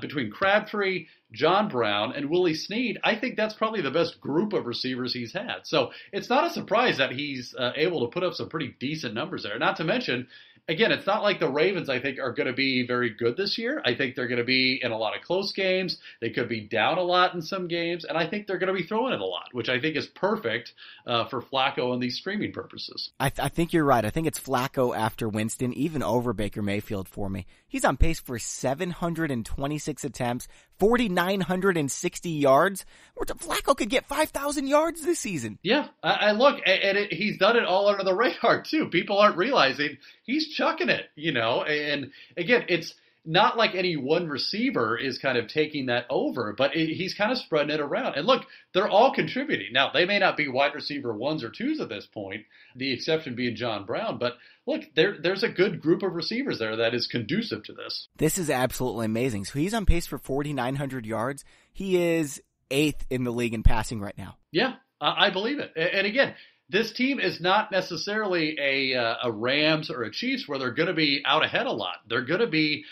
between Crabtree, John Brown, and Willie Snead, I think that's probably the best group of receivers he's had. So it's not a surprise that he's able to put up some pretty decent numbers there. Not to mention, again, it's not like the Ravens, I think, are going to be very good this year. I think they're going to be in a lot of close games. They could be down a lot in some games, and I think they're going to be throwing it a lot, which I think is perfect for Flacco and these streaming purposes. I think you're right. I think it's Flacco after Winston, even over Baker Mayfield for me. He's on pace for 726 attempts, 4,960 yards. Flacco could get 5,000 yards this season. Yeah, I look, and he's done it all under the radar, too. People aren't realizing he's chucking it, and again, it's not like any one receiver is kind of taking that over, but he's kind of spreading it around. And look, they're all contributing. Now, they may not be wide receiver 1s or 2s at this point, the exception being John Brown, but look, there's a good group of receivers there that is conducive to this. This is absolutely amazing. So he's on pace for 4,900 yards. He is 8th in the league in passing right now. Yeah, I believe it. And again, this team is not necessarily a Rams or a Chiefs where they're going to be out ahead a lot. They're going to be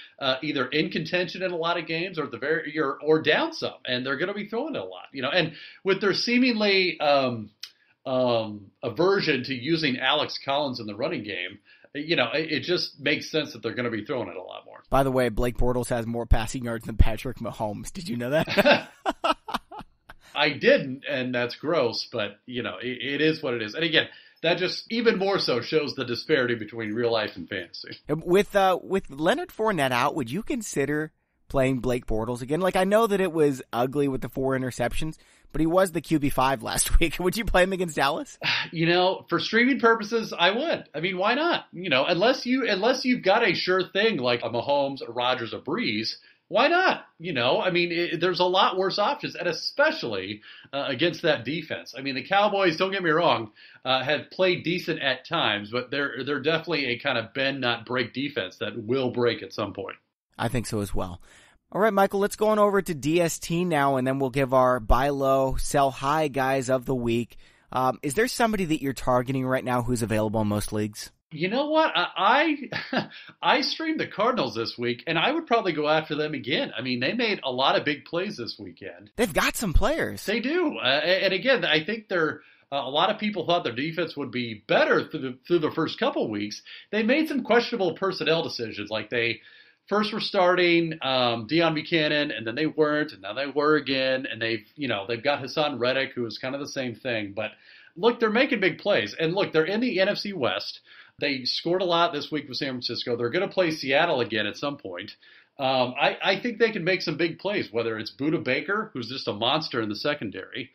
either in contention in a lot of games or down some, and they're going to be throwing it a lot. And with their seemingly aversion to using Alex Collins in the running game, it just makes sense that they're going to be throwing it a lot more. By the way, Blake Bortles has more passing yards than Patrick Mahomes. Did you know that? I didn't, and that's gross, but, it is what it is. And again, that just even more so shows the disparity between real life and fantasy. With Leonard Fournette out, would you consider playing Blake Bortles again? Like, I know that it was ugly with the 4 interceptions, but he was the QB5 last week. Would you play him against Dallas? For streaming purposes, I would. I mean, why not? Unless you've got a sure thing like a Mahomes, a Rodgers, a Breeze, why not? There's a lot worse options, and especially against that defense. The Cowboys, don't get me wrong, have played decent at times, but they're definitely a kind of bend, not break defense that will break at some point. I think so as well. All right, Michael, let's go on over to DST now, and then we'll give our buy low, sell high guys of the week. Is there somebody that you're targeting right now who's available in most leagues? You know what? I streamed the Cardinals this week, and I would probably go after them again. They made a lot of big plays this weekend. They've got some players. They do. And again, I think a lot of people thought their defense would be better through the first couple weeks. They made some questionable personnel decisions, like they first were starting Deion Buchanan, and then they weren't, and now they were again. And they've got Hassan Reddick, who is kind of the same thing. But look, they're making big plays. And look, they're in the NFC West. They scored a lot this week with San Francisco. They're going to play Seattle again at some point. I think they can make some big plays, whether it's Budda Baker, who's just a monster in the secondary.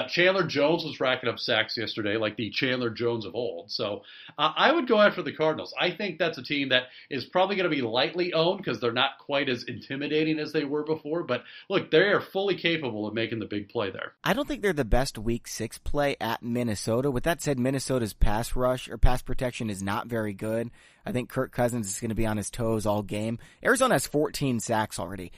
Chandler Jones was racking up sacks yesterday, like the Chandler Jones of old. So I would go after the Cardinals. I think that's a team that is probably going to be lightly owned because they're not quite as intimidating as they were before. But look, they are fully capable of making the big play there. I don't think they're the best Week 6 play at Minnesota. With that said, Minnesota's pass rush or pass protection is not very good. I think Kirk Cousins is going to be on his toes all game. Arizona has 14 sacks already.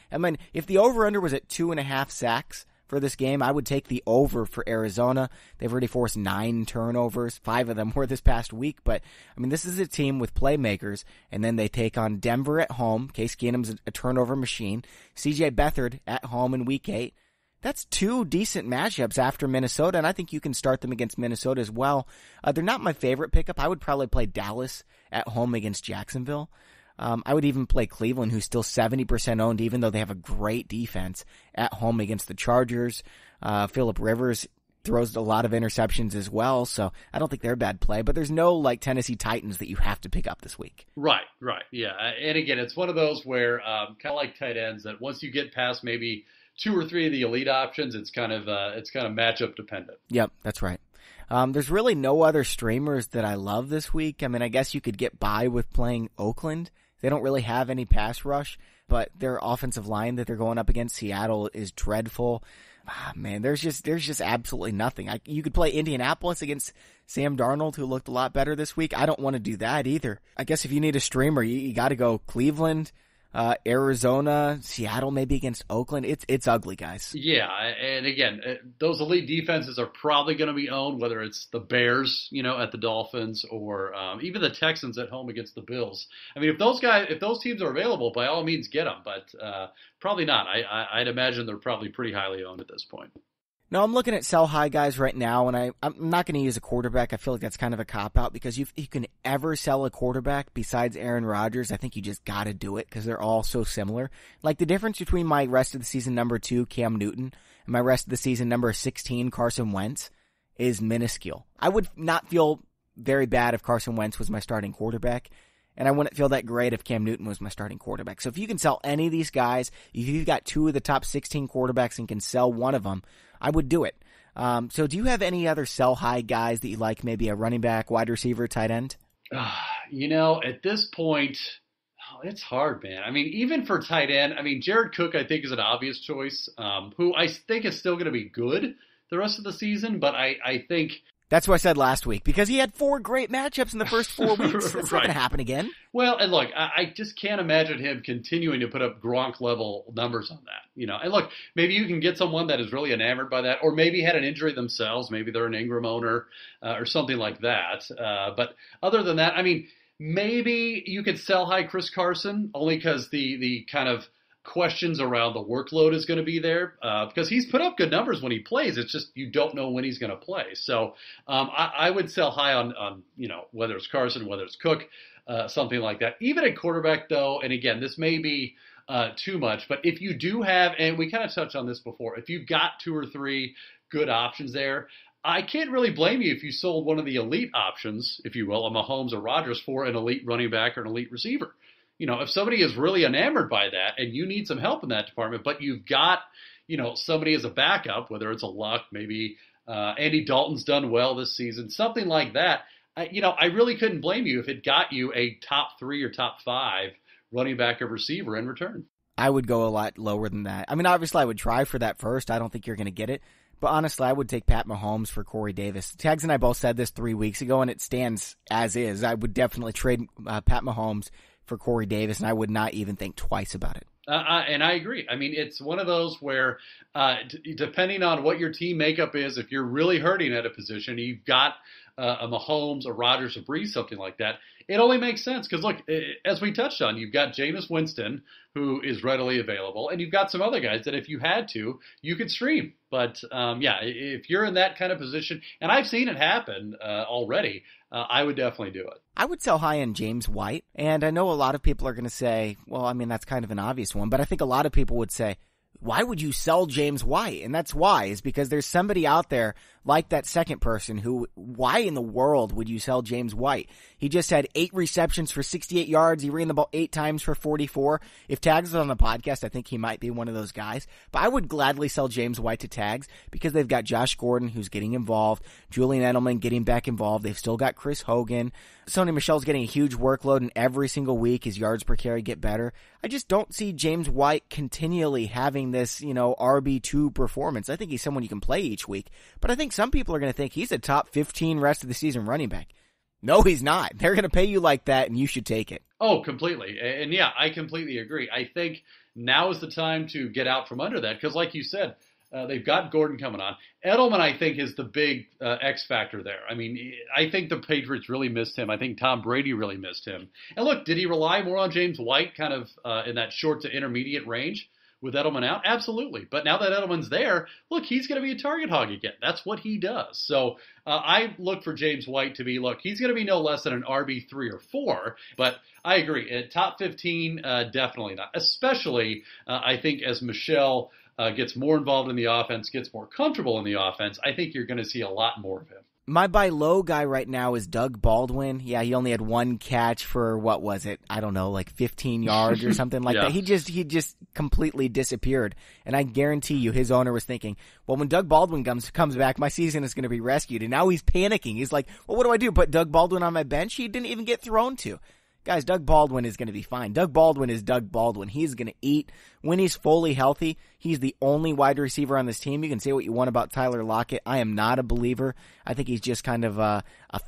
If the over-under was at 2.5 sacks for this game, I would take the over for Arizona. They've already forced 9 turnovers. 5 of them were this past week. But, this is a team with playmakers. And then they take on Denver at home. Case Keenum's a turnover machine. C.J. Beathard at home in Week 8. That's 2 decent matchups after Minnesota, and I think you can start them against Minnesota as well. They're not my favorite pickup. I would probably play Dallas at home against Jacksonville. I would even play Cleveland, who's still 70% owned, even though they have a great defense, at home against the Chargers. Phillip Rivers throws a lot of interceptions as well, so I don't think they're a bad play. But there's no Tennessee Titans that you have to pick up this week. Right, yeah. And again, it's one of those where kind of like tight ends that once you get past maybe 2 or 3 of the elite options, it's kind of matchup dependent. Yep, that's right. There's really no other streamers that I love this week. I guess you could get by with playing Oakland. They don't really have any pass rush, but their offensive line that they're going up against Seattle is dreadful. There's just absolutely nothing. You could play Indianapolis against Sam Darnold, who looked a lot better this week. I don't want to do that either. I guess if you need a streamer, you got to go Cleveland, Arizona, Seattle, maybe against Oakland. It's ugly, guys. Yeah, and again, those elite defenses are probably going to be owned, whether it's the Bears, at the Dolphins, or even the Texans at home against the Bills. If those teams are available, by all means, get them, but probably not. I'd imagine they're probably pretty highly owned at this point. No, I'm looking at sell high guys right now, and I'm not going to use a quarterback. I feel like that's kind of a cop-out because if you can ever sell a quarterback besides Aaron Rodgers, I think you just got to do it because they're all so similar. Like the difference between my rest of the season number 2, Cam Newton, and my rest of the season number 16, Carson Wentz, is minuscule. I would not feel very bad if Carson Wentz was my starting quarterback, and I wouldn't feel that great if Cam Newton was my starting quarterback. So if you can sell any of these guys, if you've got 2 of the top 16 quarterbacks and can sell one of them, I would do it. So do you have any other sell high guys that you like, maybe a running back, wide receiver, tight end? At this point, it's hard, man. I mean, even for tight end, Jared Cook, I think, is an obvious choice, who I think is still going to be good the rest of the season, but I think... That's what I said last week, because he had 4 great matchups in the first 4 weeks. That's not going to happen again. Well, and look, I just can't imagine him continuing to put up Gronk-level numbers on that. And look, maybe you can get someone that is really enamored by that, or maybe had an injury themselves. Maybe they're an Ingram owner or something like that. But other than that, maybe you could sell high Chris Carson, only because the kind of questions around the workload is going to be there because he's put up good numbers when he plays. It's just you don't know when he's going to play. So I would sell high on whether it's Carson, whether it's Cook, something like that. Even at quarterback, though, and again, this may be too much, but if you do have, and we kind of touched on this before, if you've got 2 or 3 good options there, I can't really blame you if you sold one of the elite options, if you will, a Mahomes or Rodgers for an elite running back or an elite receiver. If somebody is really enamored by that and you need some help in that department, but you've got, somebody as a backup, whether it's a Luck, maybe Andy Dalton's done well this season, something like that, I really couldn't blame you if it got you a top 3 or top 5 running back or receiver in return. I would go a lot lower than that. Obviously I would try for that first. I don't think you're going to get it. But honestly, I would take Pat Mahomes for Corey Davis. Tags and I both said this 3 weeks ago, and it stands as is. I would definitely trade Pat Mahomes for Corey Davis, and I would not even think twice about it. And I agree. It's one of those where, depending on what your team makeup is, if you're really hurting at a position, you've got a Mahomes, a Rodgers, a Breeze, something like that, it only makes sense. Because, look, as we touched on, you've got Jameis Winston, who is readily available, and you've got some other guys that if you had to, you could stream. But, if you're in that kind of position, and I've seen it happen already, I would definitely do it. I would sell high end James White, and I know a lot of people are going to say, well, that's kind of an obvious one, but I think a lot of people would say, why would you sell James White? And that's why, is because there's somebody out there like that second person who, why in the world would you sell James White? He just had 8 receptions for 68 yards. He ran the ball 8 times for 44. If Tags was on the podcast, I think he might be one of those guys. But I would gladly sell James White to Tags because they've got Josh Gordon who's getting involved, Julian Edelman getting back involved. They've still got Chris Hogan. Sony Michel's getting a huge workload, and every single week his yards per carry get better. I just don't see James White continually having this, RB2 performance. I think he's someone you can play each week, but I think some people are going to think he's a top 15 rest of the season running back. No, he's not. They're going to pay you like that, and you should take it. Oh, completely. And yeah, I completely agree. I think now is the time to get out from under that because, like you said, they've got Gordon coming on. Edelman, I think, is the big X factor there. I think the Patriots really missed him. I think Tom Brady really missed him. And look, did he rely more on James White kind of in that short to intermediate range with Edelman out? Absolutely. But now that Edelman's there, look, he's going to be a target hog again. That's what he does. So I look for James White to be, he's going to be no less than an RB3 or 4. But I agree. At top 15, definitely not. Especially, I think, as Michel gets more involved in the offense, gets more comfortable in the offense, I think you're going to see a lot more of him. My buy low guy right now is Doug Baldwin. Yeah, he only had 1 catch for, what was it? I don't know, 15 yards or something like that. He just completely disappeared. And I guarantee you his owner was thinking, well, when Doug Baldwin comes back, my season is going to be rescued. And now he's panicking. He's like, well, what do I do? Put Doug Baldwin on my bench? He didn't even get thrown to. Guys, Doug Baldwin is going to be fine. Doug Baldwin is Doug Baldwin. He's going to eat. When he's fully healthy, he's the only wide receiver on this team. You can say what you want about Tyler Lockett. I am not a believer. I think he's just kind of a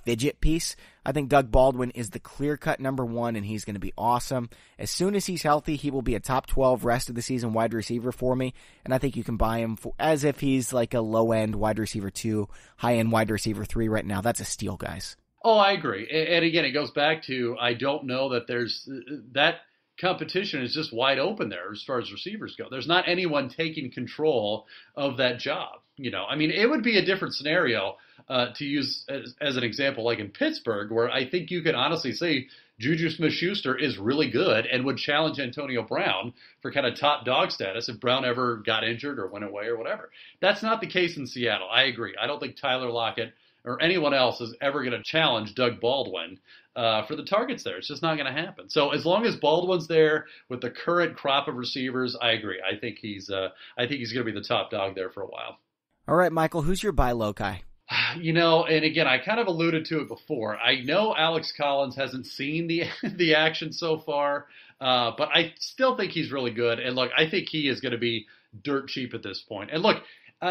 fidget piece. I think Doug Baldwin is the clear-cut number 1, and he's going to be awesome. As soon as he's healthy, he will be a top 12 rest of the season wide receiver for me, and I think you can buy him as if he's like a low-end wide receiver 2, high-end wide receiver 3 right now. That's a steal, guys. Oh, I agree. And again, it goes back to I don't know that there's that competition is just wide open there as far as receivers go. There's not anyone taking control of that job. I mean, it would be a different scenario to use as an example, like in Pittsburgh, where I think you could honestly say Juju Smith-Schuster is really good and would challenge Antonio Brown for kind of top dog status if Brown ever got injured or went away or whatever. That's not the case in Seattle. I agree. I don't think Tyler Lockett or anyone else is ever going to challenge Doug Baldwin for the targets there. It's just not going to happen. So as long as Baldwin's there with the current crop of receivers, I agree. I think he's going to be the top dog there for a while. All right, Michael, who's your buy low guy? And again, I kind of alluded to it before. I know Alex Collins hasn't seen the action so far, but I still think he's really good. And look, I think he is going to be dirt cheap at this point. And look,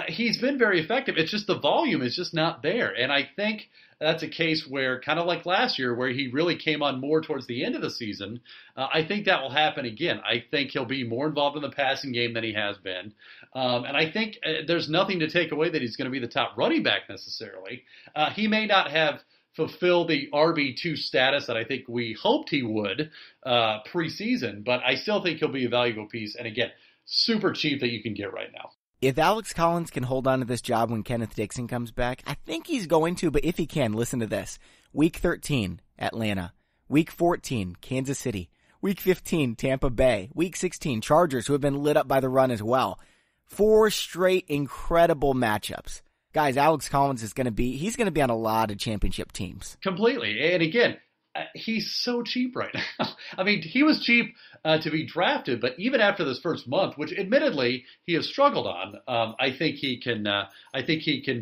he's been very effective. It's just the volume is just not there. And I think that's a case where, kind of like last year, where he really came on more towards the end of the season, I think that will happen again. I think he'll be more involved in the passing game than he has been. And I think there's nothing to take away that he's going to be the top running back necessarily. He may not have fulfilled the RB2 status that I think we hoped he would preseason, but I still think he'll be a valuable piece. And again, super cheap that you can get right now. If Alex Collins can hold on to this job when Kenneth Dixon comes back, I think he's going to, but if he can, listen to this. Week 13, Atlanta. Week 14, Kansas City. Week 15, Tampa Bay. Week 16, Chargers, who have been lit up by the run as well. 4 straight incredible matchups. Guys, Alex Collins he's going to be on a lot of championship teams. Completely. And again, he's so cheap right now. I mean, he was cheap to be drafted, but even after this first month, which admittedly he has struggled on, I think he can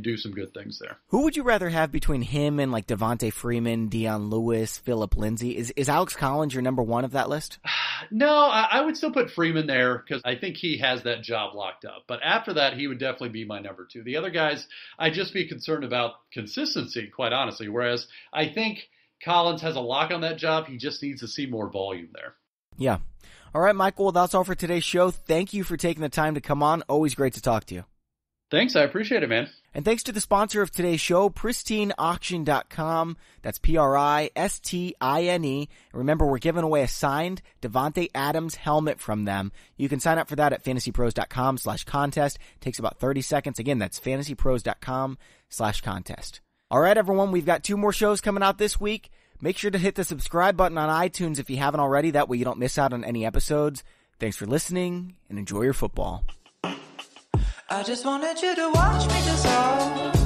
do some good things there. Who would you rather have between him and like Devontae Freeman, Deion Lewis, Phillip Lindsay? Is Alex Collins your number one of that list? No, I would still put Freeman there because I think he has that job locked up. But after that, he would definitely be my number 2. The other guys, I'd just be concerned about consistency, quite honestly, whereas I think Collins has a lock on that job. He just needs to see more volume there. Yeah. All right, Michael, well, that's all for today's show. Thank you for taking the time to come on. Always great to talk to you. Thanks. I appreciate it, man. And thanks to the sponsor of today's show, pristineauction.com. That's Pristine. And remember, we're giving away a signed Davante Adams helmet from them. You can sign up for that at fantasypros.com/contest. Takes about 30 seconds. Again, that's fantasypros.com/contest. All right, everyone, we've got 2 more shows coming out this week. Make sure to hit the subscribe button on iTunes if you haven't already. That way you don't miss out on any episodes. Thanks for listening, and enjoy your football. I just wanted you to watch me dissolve.